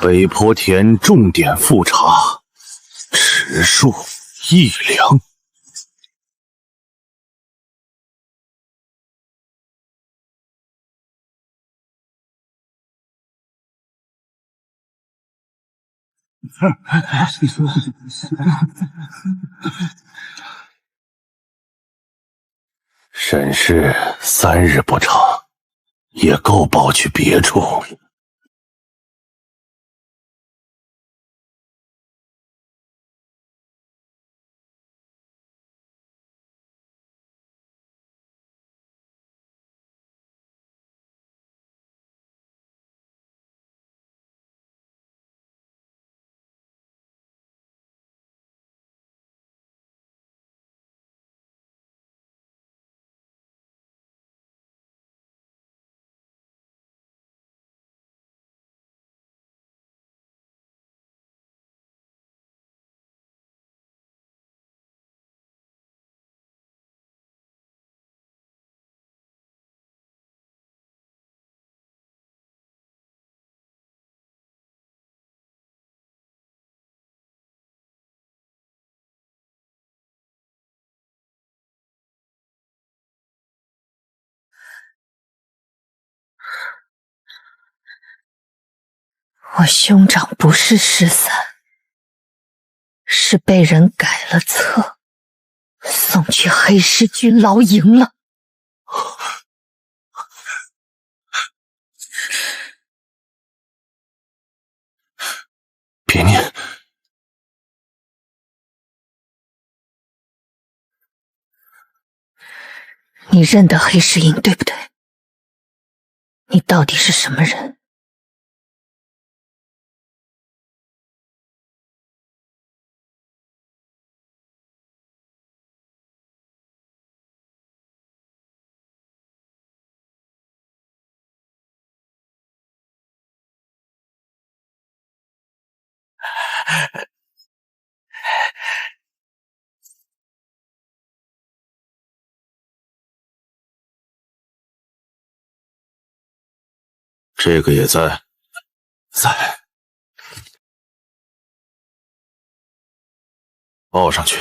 北坡田重点复查，尺数1两。审视3日不长，也够报去别处。我兄长不是失散，是被人改了册，送去黑石军牢营了。别念，你认得黑石营对不对？你到底是什么人？这个也在。在。报上去。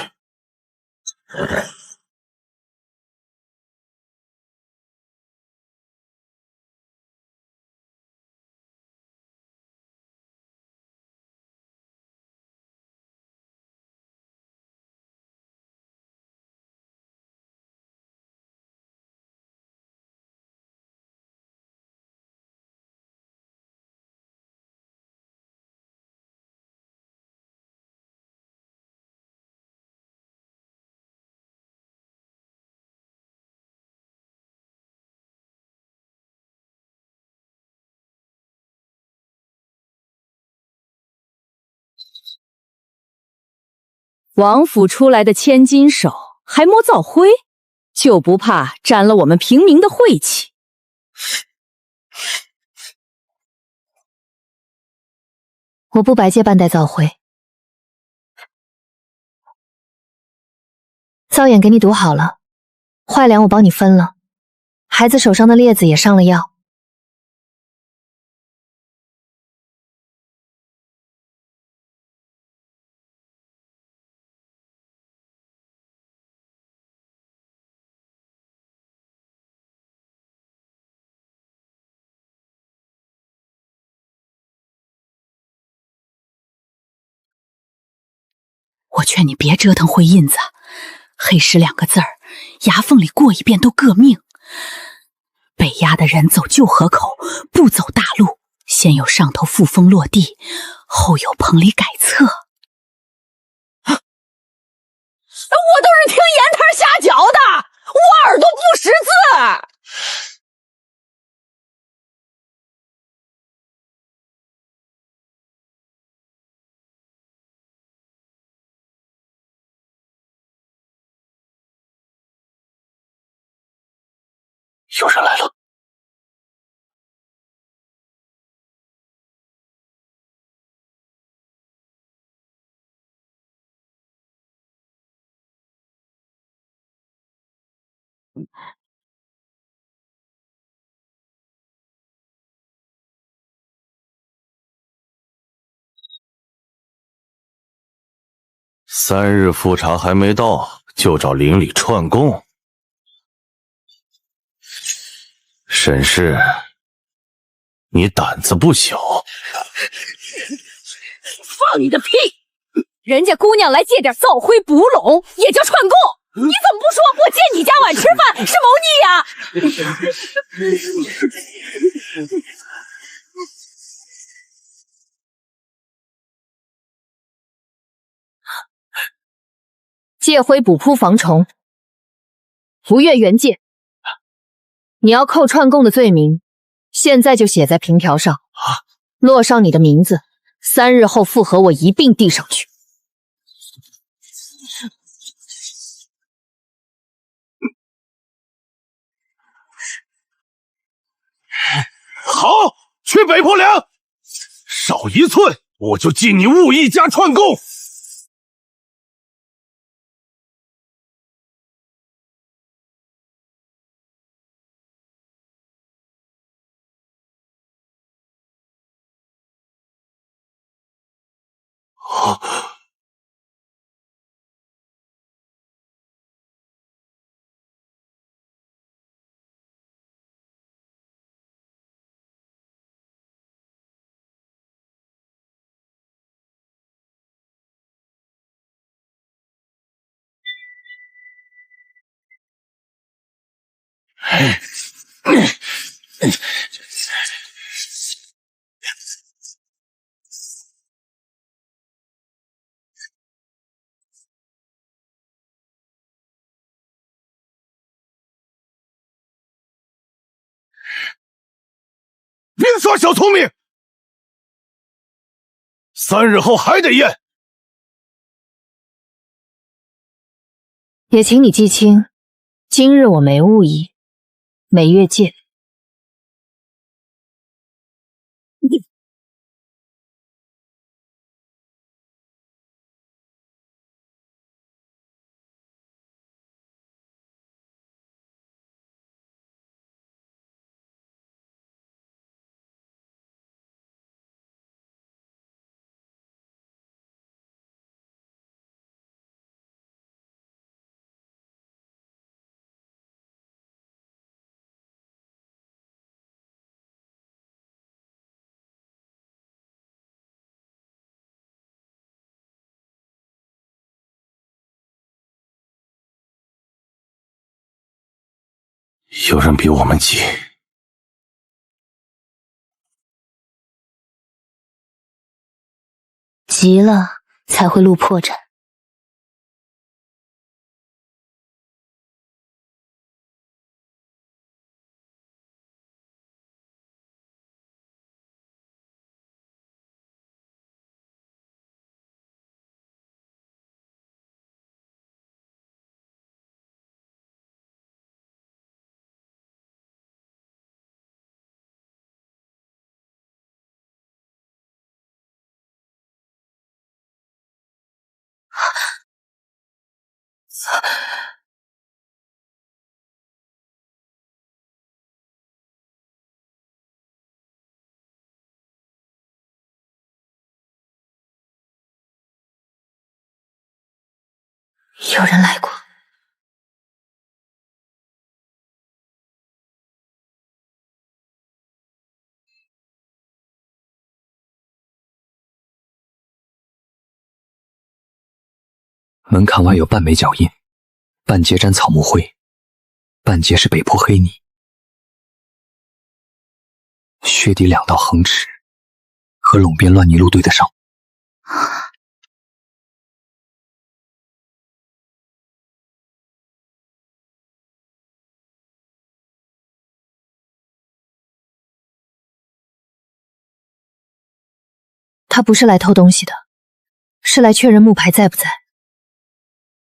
王府出来的千金手还摸灶灰，就不怕沾了我们平民的晦气？我不白借半袋灶灰。灶眼给你堵好了，坏粮我帮你分了，孩子手上的裂子也上了药。我劝你别折腾灰印子，黑石2个字儿，牙缝里过一遍都革命。被压的人走旧河口，不走大路，先有上头复封落地，后有棚里改册。我都是听言谈瞎搅的，我耳朵不识字。有人来了。3日复查还没到，就找邻里串供。沈氏，你胆子不小。放你的屁！人家姑娘来借点灶灰补拢，也叫串供？你怎么不说我借你家碗吃饭是谋逆呀？借灰补扑防虫，不越原界。你要扣串供的罪名，现在就写在凭条上，落上你的名字，3日后复核我一并递上去。好，去北坡梁，少1寸，我就记你误一家串供。别耍小聪明，3日后还得验。也请你记清，今日我没误意，没越界。有人比我们急。急了才会露破绽。有人来过。门槛外有半枚脚印，半截沾草木灰，半截是北坡黑泥，靴底2道横齿和垄边乱泥路对得上。他不是来偷东西的，是来确认木牌在不在。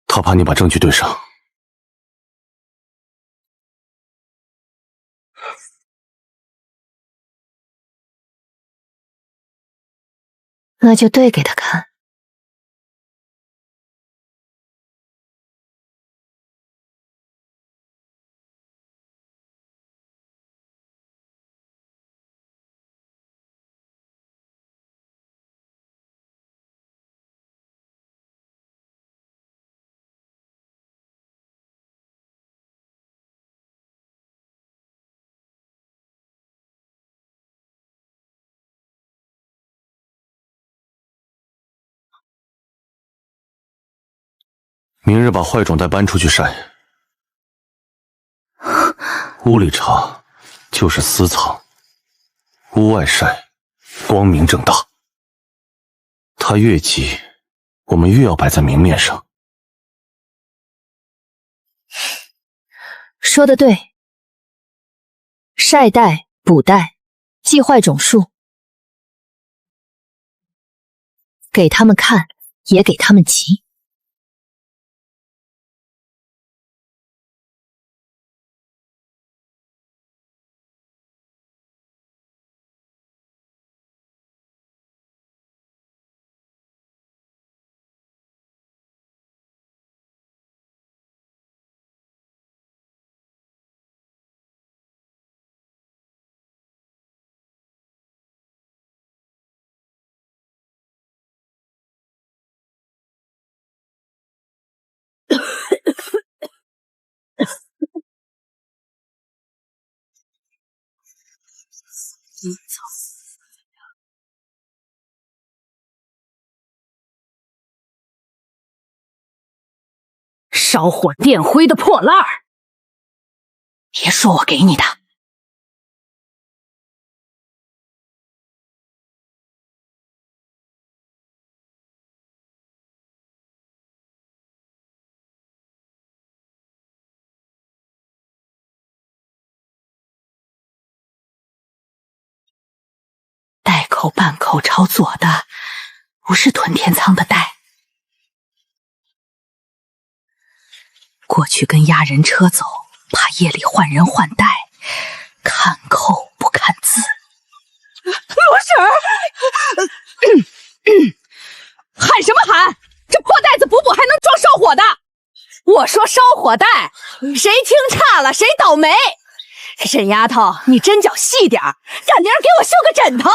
他怕你把证据对上。那就对给他看。明日把坏种带搬出去晒，屋里查就是私藏，屋外晒光明正大。他越急，我们越要摆在明面上。说得对，晒带、补带、计坏种数，给他们看，也给他们急。烧火电灰的破烂儿，别说我给你的。袋口半口朝左的，不是屯天仓的袋。过去跟押人车走，怕夜里换人换袋，看扣不看字。罗婶儿，喊什么喊？这破袋子补还能装烧火的？我说烧火袋，谁听差了谁倒霉。沈丫头，你针脚细点儿，赶明儿给我绣个枕头。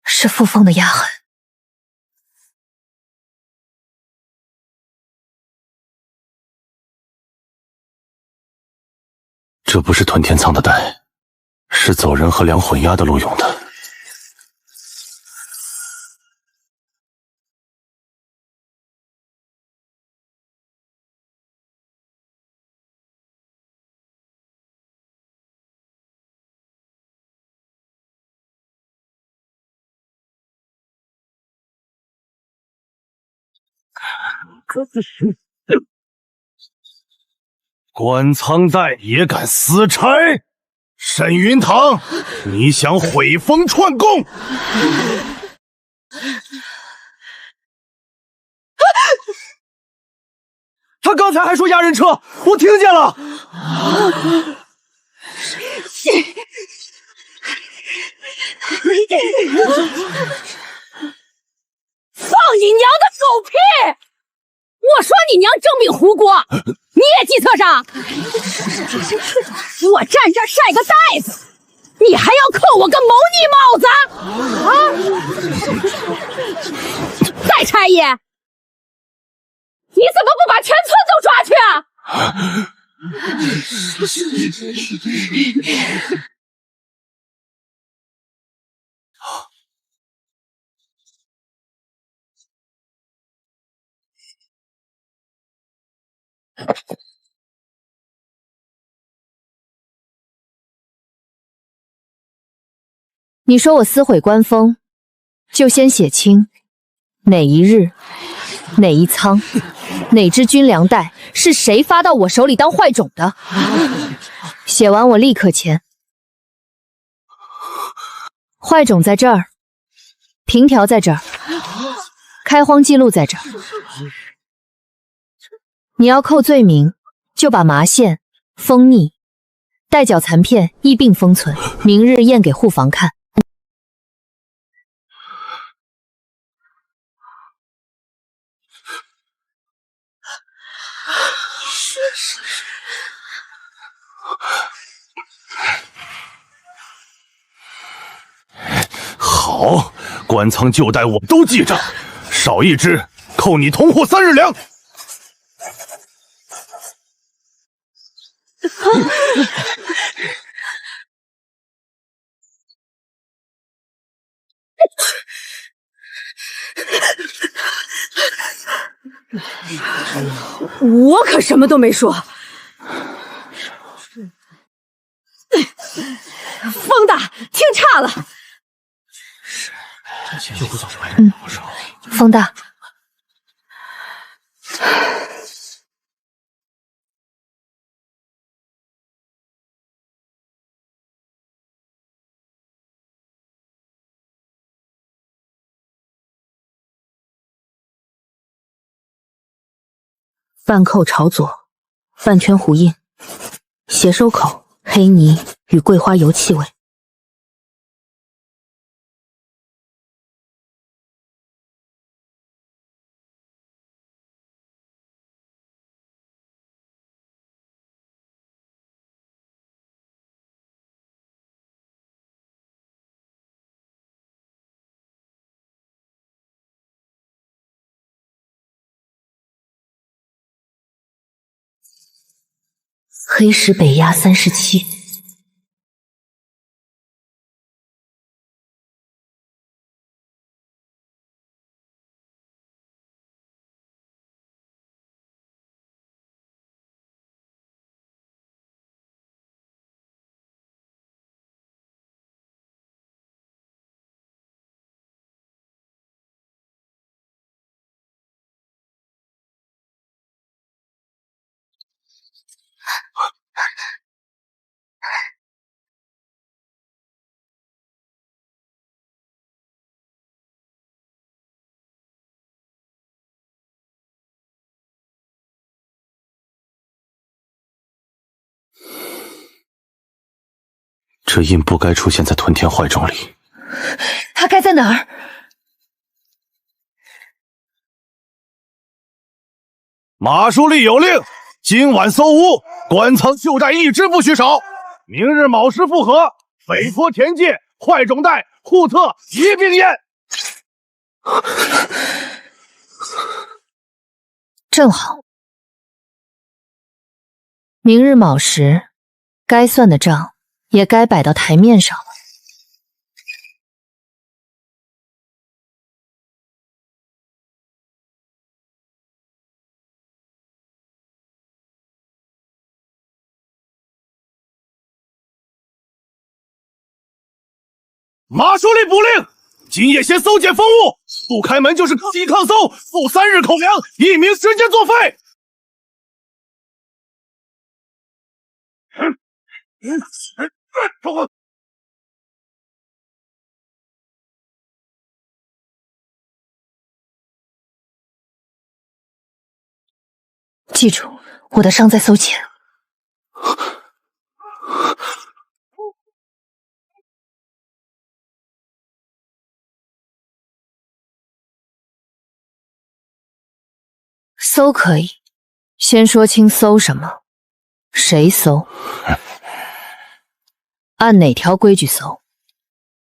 是傅凤的丫鬟。这不是屯天仓的袋，是走人和量混押的路用的。官仓代也敢私差？沈云堂，你想毁风串供？他刚才还说押人车，我听见了。放你娘的狗屁！我说你娘正命胡国，你也计策上？我站这儿晒个袋子，你还要扣我个谋逆帽子？啊！再差一，你怎么不把全村都抓去啊？你说我撕毁官封，就先写清哪一日、哪一仓、哪支军粮袋是谁发到我手里当坏种的。写完我立刻签。坏种在这儿，凭条在这儿，开荒记录在这儿。你要扣罪名，就把麻线、蜂腻、带角残片一并封存，明日验给护房看。好，官仓旧带我都记着，少一只扣你同户3日粮。我可什么都没说。疯的，听差了。风大，半扣朝左，半圈胡印，斜收口，黑泥与桂花油气味。黑石北压37。这印不该出现在屯田坏种里，它该在哪儿？马书立有令，今晚搜屋，官仓旧带一只不许少。明日卯时复合，北坡田界坏种袋户特一并验。正好，明日卯时，该算的账也该摆到台面上了。马书立补令，今夜先搜检封物，不开门就是抗击抗搜，付3日口粮，1名时间作废。记住，我的伤在搜前。搜可以，先说清搜什么，谁搜，按哪条规矩搜，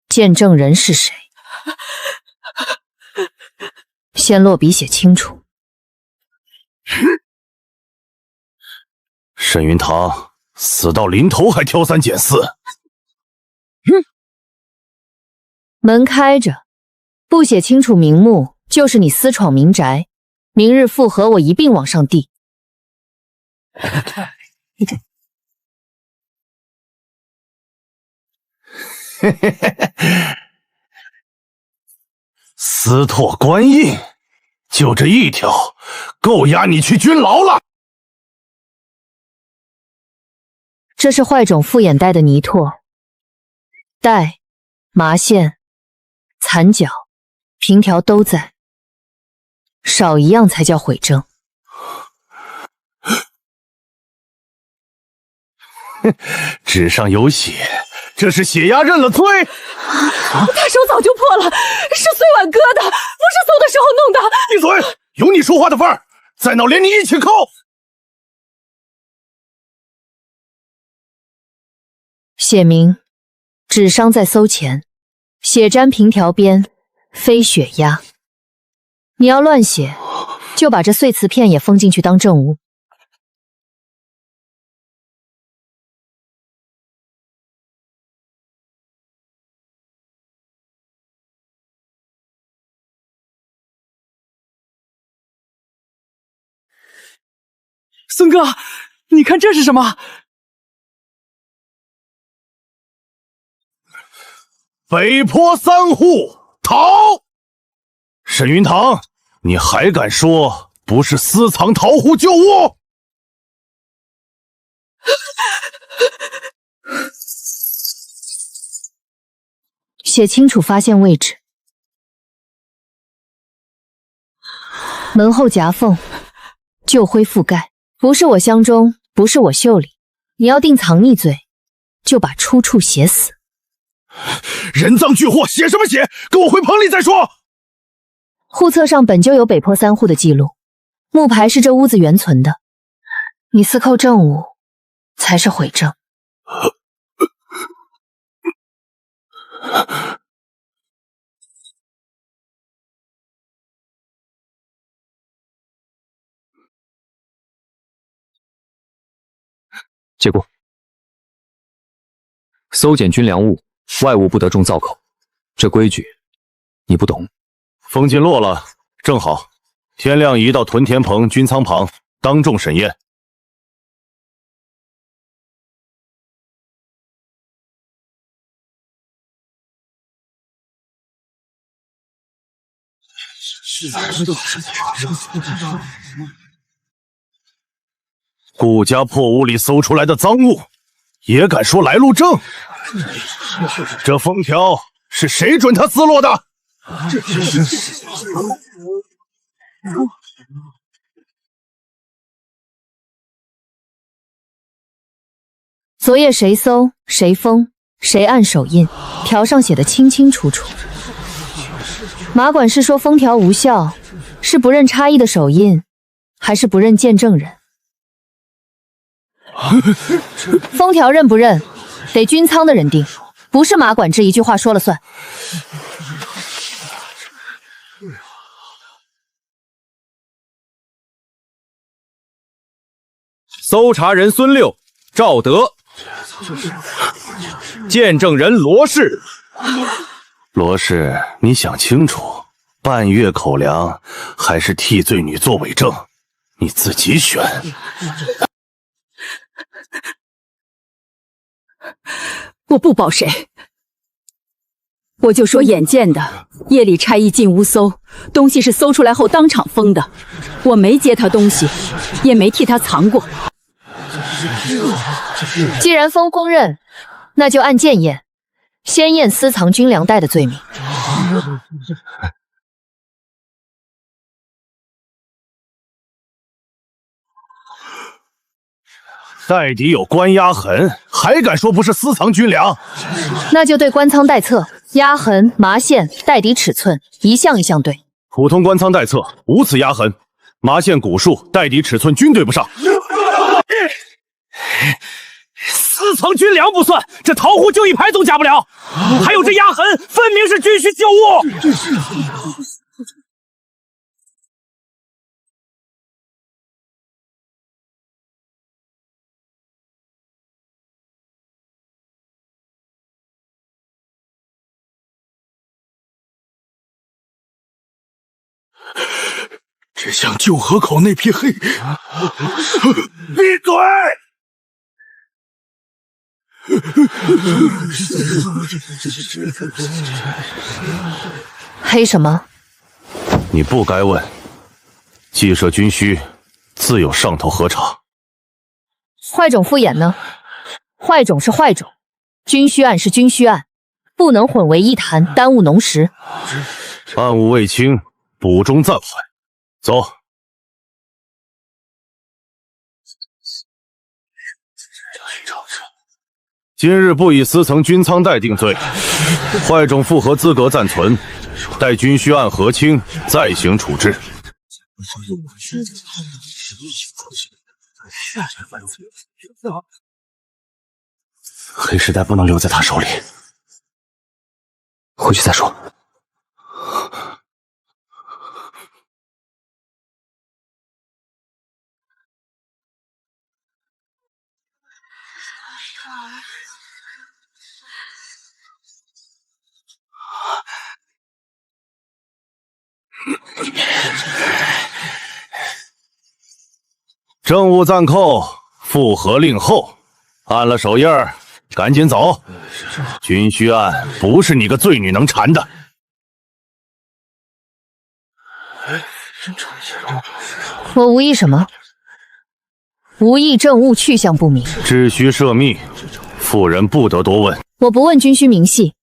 见证人是谁，先落笔写清楚。沈云堂死到临头还挑三拣四，门开着，不写清楚名目，就是你私闯民宅。明日复合，我一并往上递。私拓官印，就这一条，够押你去军牢了。这是坏种复眼袋的泥拓，带、麻线、残角、平条都在。少一样才叫毁证。纸上有血，这是血押认了罪。他手早就破了，是碎碗割的，不是搜的时候弄的。闭嘴！有你说话的份儿，再闹连你一起扣。写明：纸伤在搜前，血沾平条边，非血压。你要乱写，就把这碎瓷片也封进去当证物。孙哥，你看这是什么？北坡3户逃！沈云堂，你还敢说不是私藏桃户旧物？写清楚发现位置。门后夹缝，旧灰覆盖，不是我相中，不是我袖里。你要定藏匿罪，就把出处写死。人赃俱获，写什么写？跟我回棚里再说。户册上本就有北坡3户的记录，木牌是这屋子原存的。你私扣证物，才是毁证。结果，搜检军粮物，外物不得中灶口，这规矩你不懂。风禁落了，正好，天亮移到屯田棚军仓旁，当众审验。顾家破屋里搜出来的赃物，也敢说来路正？这封条是谁准他撕落的？昨夜谁搜，谁封，谁按手印，条上写得清清楚楚。马管事说封条无效，是不认差异的手印，还是不认见证人？封条认不认，得军仓的人定，不是马管制一句话说了算。搜查人孙六、赵德，见证人罗氏。罗氏，你想清楚，半月口粮还是替罪女做伪证，你自己选。我不保谁，我就说眼见的，夜里差役进屋搜，东西是搜出来后当场封的，我没接他东西，也没替他藏过。既然封公认，那就按剑验，先验私藏军粮袋的罪名。袋底有关押痕，还敢说不是私藏军粮？那就对官仓待册、压痕、麻线、袋底尺寸一项一项对。普通官仓待册无此压痕，麻线股数、袋底尺寸均对不上。私藏军粮不算，这桃壶就一排总假不了。还有这压痕，分明是军需旧物。只像旧河口那匹黑。闭嘴！黑什么？你不该问。既设军需，自有上头核查。坏种敷衍呢？坏种是坏种，军需案是军需案，不能混为一谈，耽误农时。案务未清，补中暂缓。走。今日不以私藏军仓袋定罪，坏种复核资格暂存，待军需案核清再行处置。黑时代不能留在他手里，回去再说。政务暂扣，复核令后，按了手印儿，赶紧走。军需案不是你个罪女能缠的。我无意什么？无意政务去向不明，秩需涉密，妇人不得多问。我不问军需明细，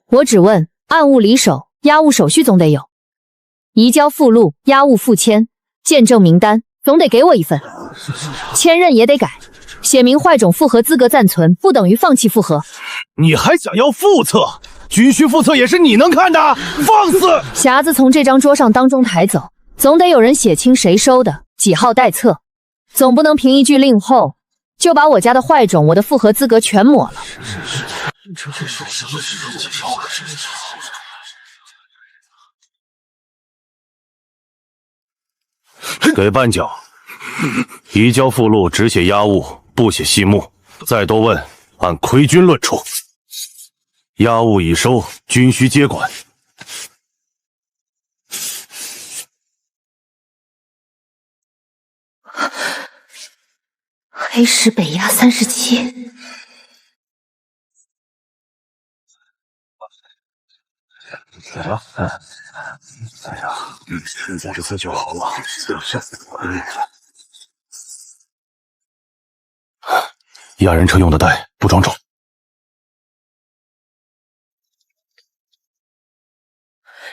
我只问案务离手，押务手续总得有，移交附录、押务附签、见证名单总得给我一份，签认也得改，写明坏种复核资格暂存，不等于放弃复核。你还想要复测？军需复测也是你能看的？放肆！匣子从这张桌上当中抬走，总得有人写清谁收的，几号待册，总不能凭一句令后就把我家的坏种、我的复核资格全抹了。给绊脚，移交附录只写押务，不写细目。再多问，按亏军论处。押务已收，军需接管。黑石北押37。来吧，哎呀，这次就好了。押人车用的袋不装重。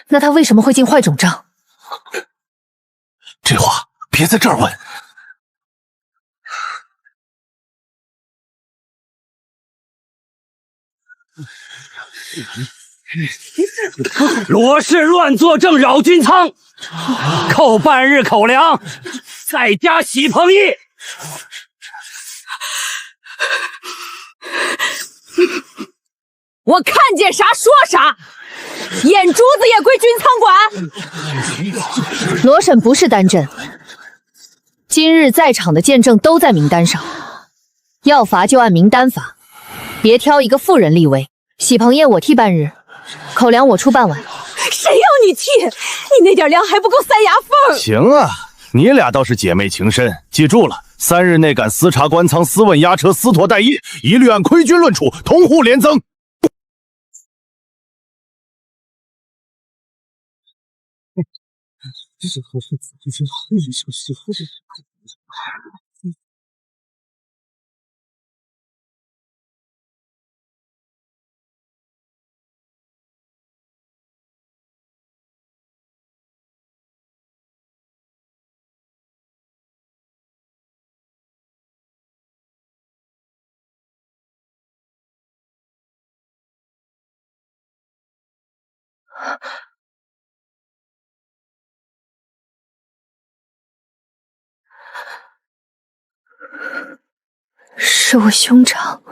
那他为什么会进坏种帐？这话别在这儿问。罗氏乱作证扰军仓，扣半日口粮，再加喜棚役。我看见啥说啥，眼珠子也归军仓管。罗婶不是单镇，今日在场的见证都在名单上，要罚就按名单罚，别挑一个妇人立威。喜棚业我替半日，口粮我出半碗。谁要你替？你那点粮还不够塞牙缝。行啊，你俩倒是姐妹情深。记住了，3日内敢私查官仓、私问押车、私驮待役，一律按亏军论处，同户连增。是我兄长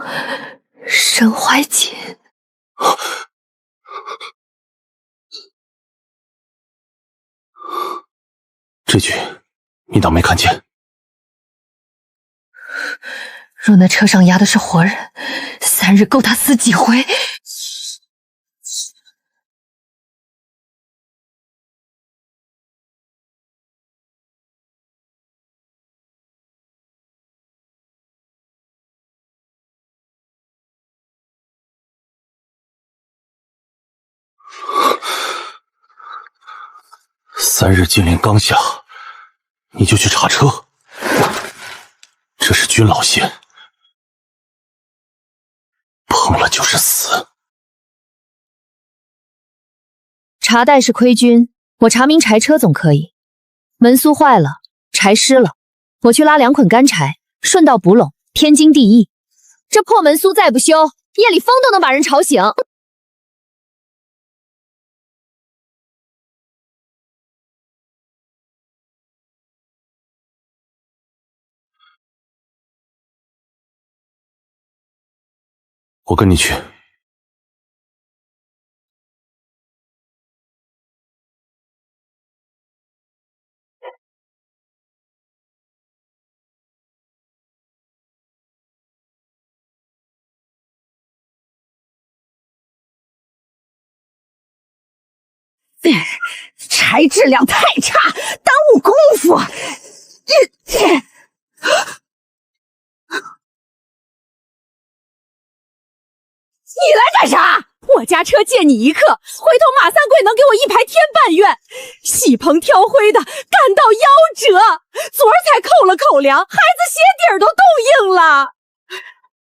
沈怀瑾。这局你当没看见？若那车上压的是活人，3日够他死几回？3日禁令刚下，你就去查车，这是军老线，碰了就是死。查带是亏军，我查明柴车总可以。门苏坏了，柴湿了，我去拉2捆干柴，顺道补拢，天经地义。这破门苏再不修，夜里风都能把人吵醒。我跟你去。柴质量太差，耽误功夫。你来干啥？我家车借你一刻，回头马三贵能给我1排天半院。洗棚挑灰的干到夭折，昨儿才扣了口粮，孩子鞋底儿都冻硬了。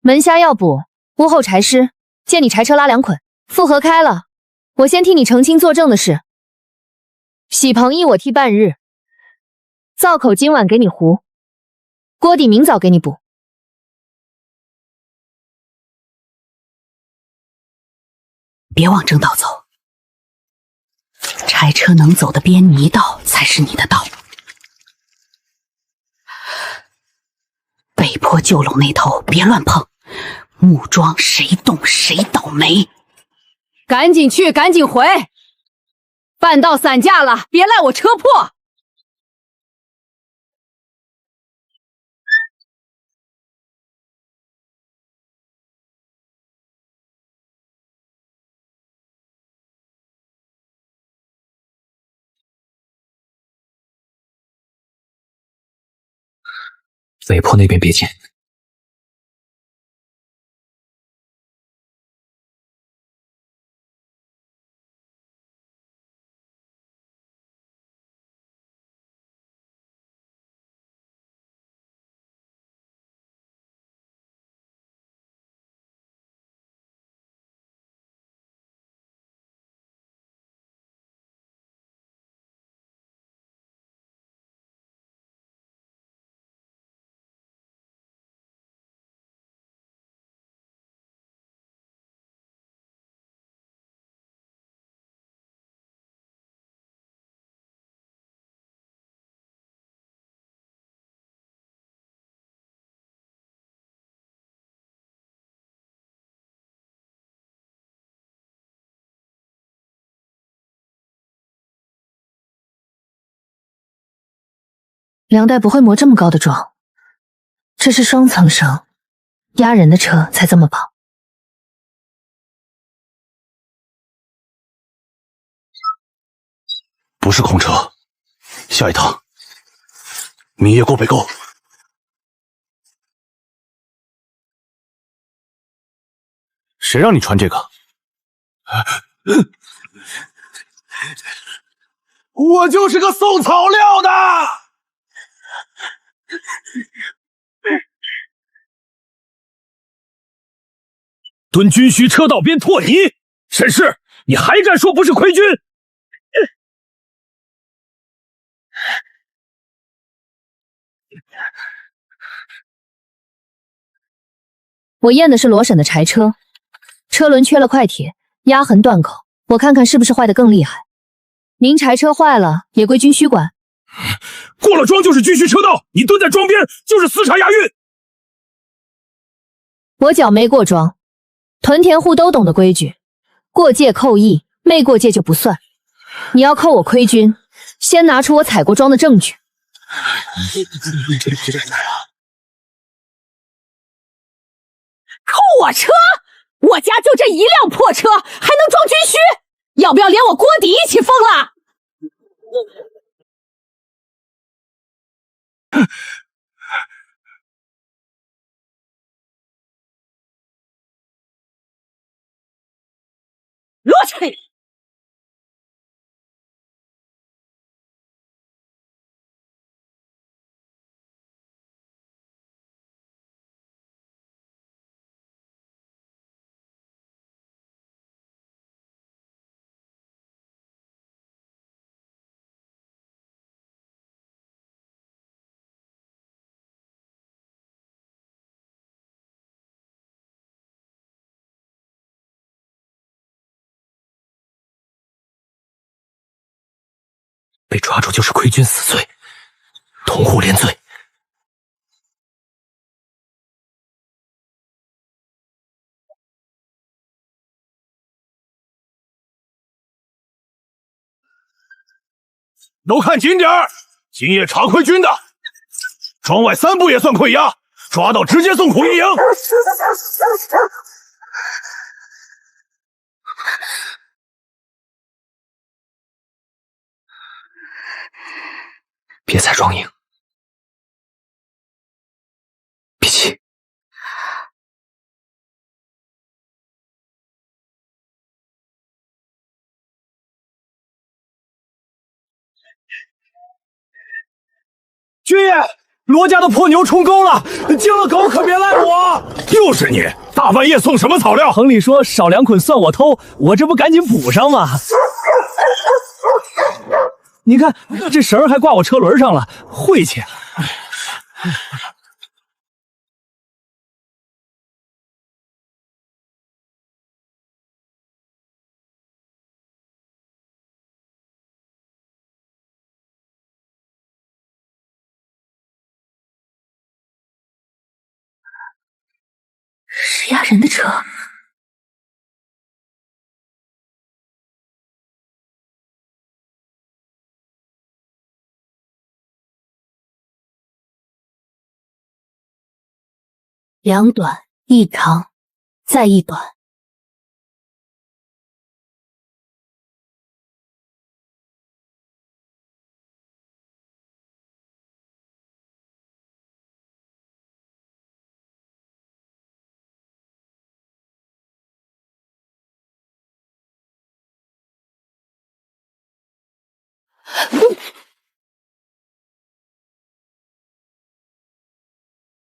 门下要补，屋后柴湿，借你柴车拉2捆。复合开了，我先替你澄清作证的事。洗棚一我替半日，灶口今晚给你糊，锅底明早给你补。别往正道走，柴车能走的边泥道才是你的道。北坡旧垄那头别乱碰，木桩谁动谁倒霉。赶紧去，赶紧回，半道散架了，别赖我车破。北坡那边别进。梁代不会磨这么高的桩，这是双层绳，压人的车才这么绑。不是空车，下一趟明夜过北沟。谁让你穿这个？我就是个送草料的。蹲军需车道边唾泥，沈氏，你还敢说不是亏军？我验的是罗婶的柴车，车轮缺了块铁，压痕断口，我看看是不是坏得更厉害。您柴车坏了也归军需管。过了庄就是军需车道，你蹲在庄边就是私查押运。我脚没过庄，屯田户都懂得规矩，过界扣役，没过界就不算。你要扣我亏军，先拿出我踩过庄的证据。扣我车？我家就这一辆破车，还能装军需？要不要连我锅底一起封了？落去！被抓住就是亏军死罪，同户连罪。都看紧点儿！今夜查亏军的，庄外3步也算溃押，抓到直接送苦一营。别踩庄营，别急。军爷，罗家的破牛冲沟了，惊了狗可别赖我。就是你，大半夜送什么草料？棚里说少2捆算我偷，我这不赶紧补上吗？你看这绳儿还挂我车轮上了，晦气。是压人的车。2短1长，再1短。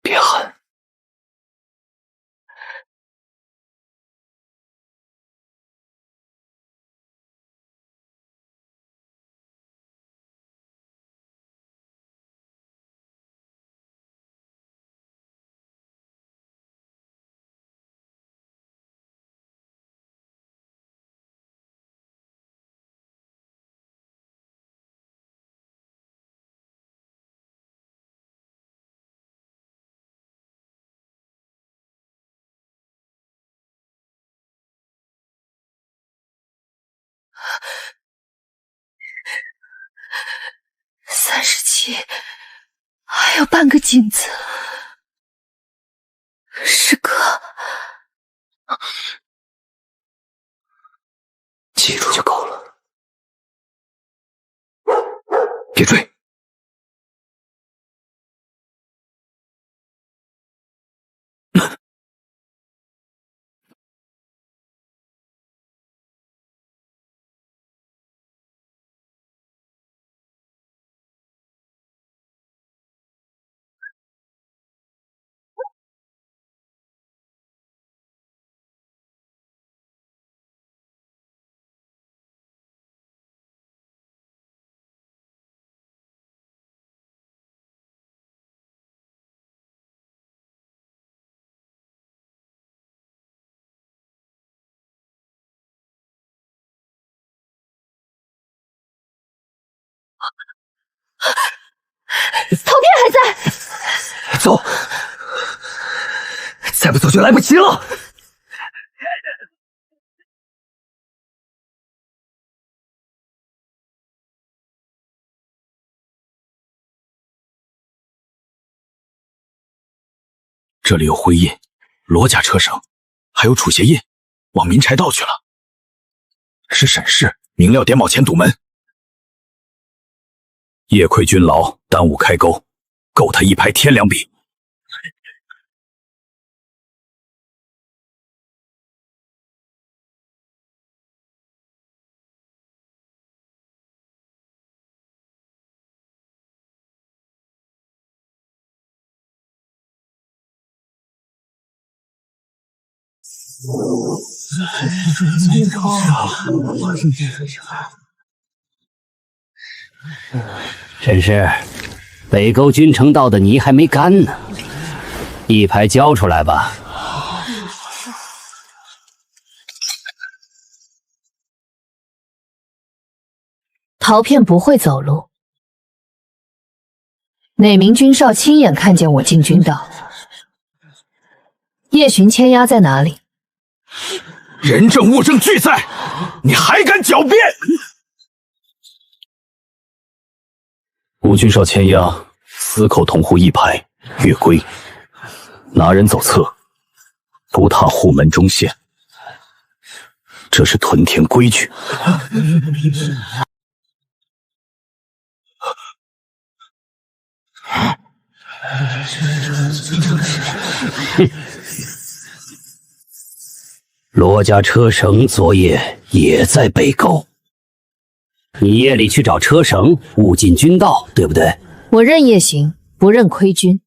别喊！37，还有半个井字。师哥，记住就够了，别追。曹天还在，走，再不不走就来不及了。这里有灰印、罗家车绳，还有楚邪印，往民柴道去了。是沈氏明料点卯前堵门，夜亏君劳，耽误开钩，够他一拍天两笔。沈氏，北沟君城道的泥还没干呢，一排交出来吧。陶片不会走路，哪名军少亲眼看见我进军道？夜巡千押在哪里？人证物证俱在，你还敢狡辩？吴军少牵押，司寇同户一排，越规，拿人走侧，不踏户门中线，这是屯田规矩。罗家车绳昨夜也在北沟，你夜里去找车绳，误进军道，对不对？我认夜行，不认亏军。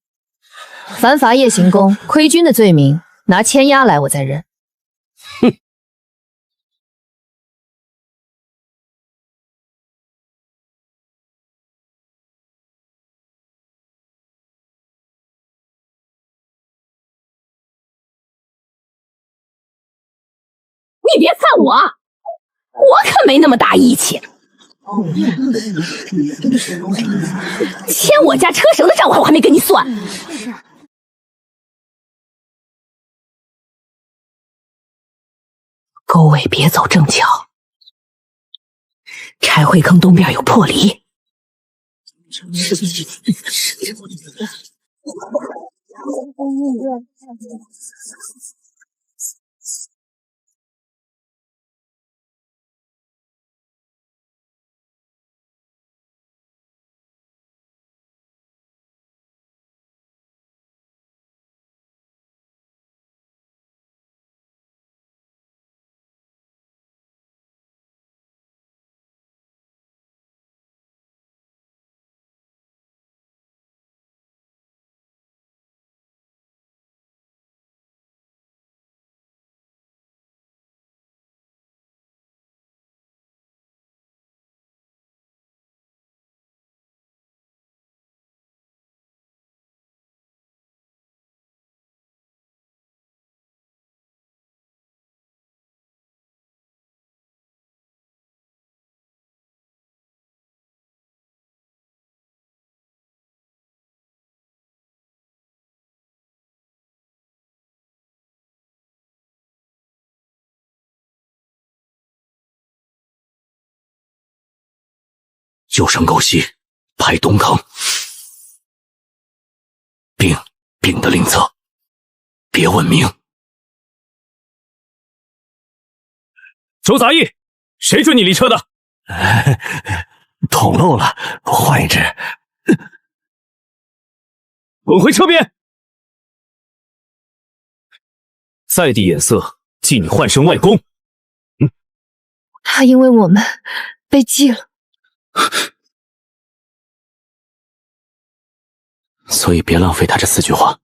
凡罚夜行宫、亏军的罪名，拿千押来，我再认。哼！你别看我，我可没那么大义气。牵我家车绳的账我还没跟你算。沟尾别走正桥，柴灰坑东边有破梨。旧绳沟西，排东坑。丙的另侧，别问明。周杂役，谁准你离车的？捅漏了，换一只。滚回车边！再递眼色，记你换身外公。他因为我们被记了。所以别浪费他这4句话。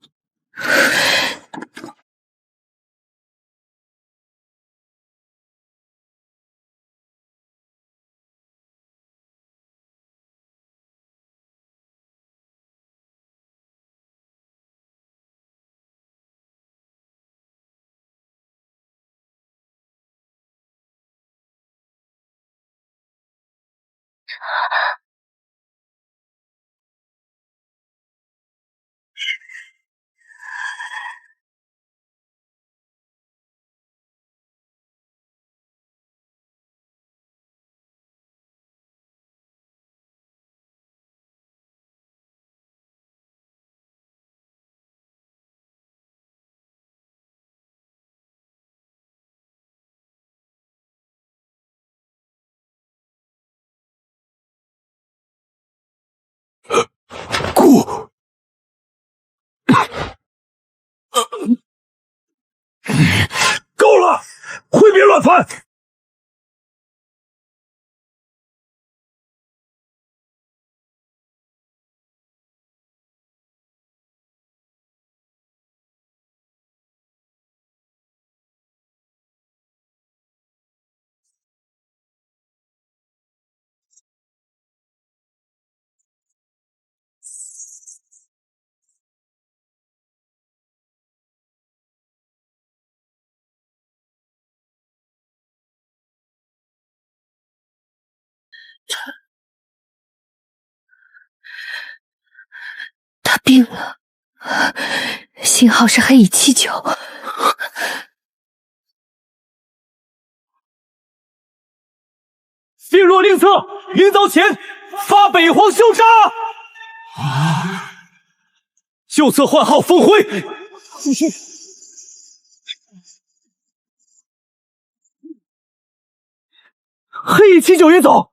别乱翻！他病了，幸好是黑蚁七九。病若令策，临遭前发北荒休杀。右侧换号凤辉。继续。黑蚁七九也走。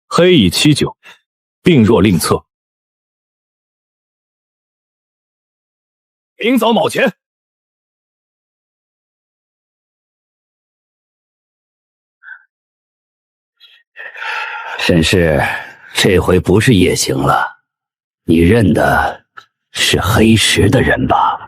黑蚁七九，病若令策。明早卯前。沈氏，这回不是夜行了，你认的是黑石的人吧？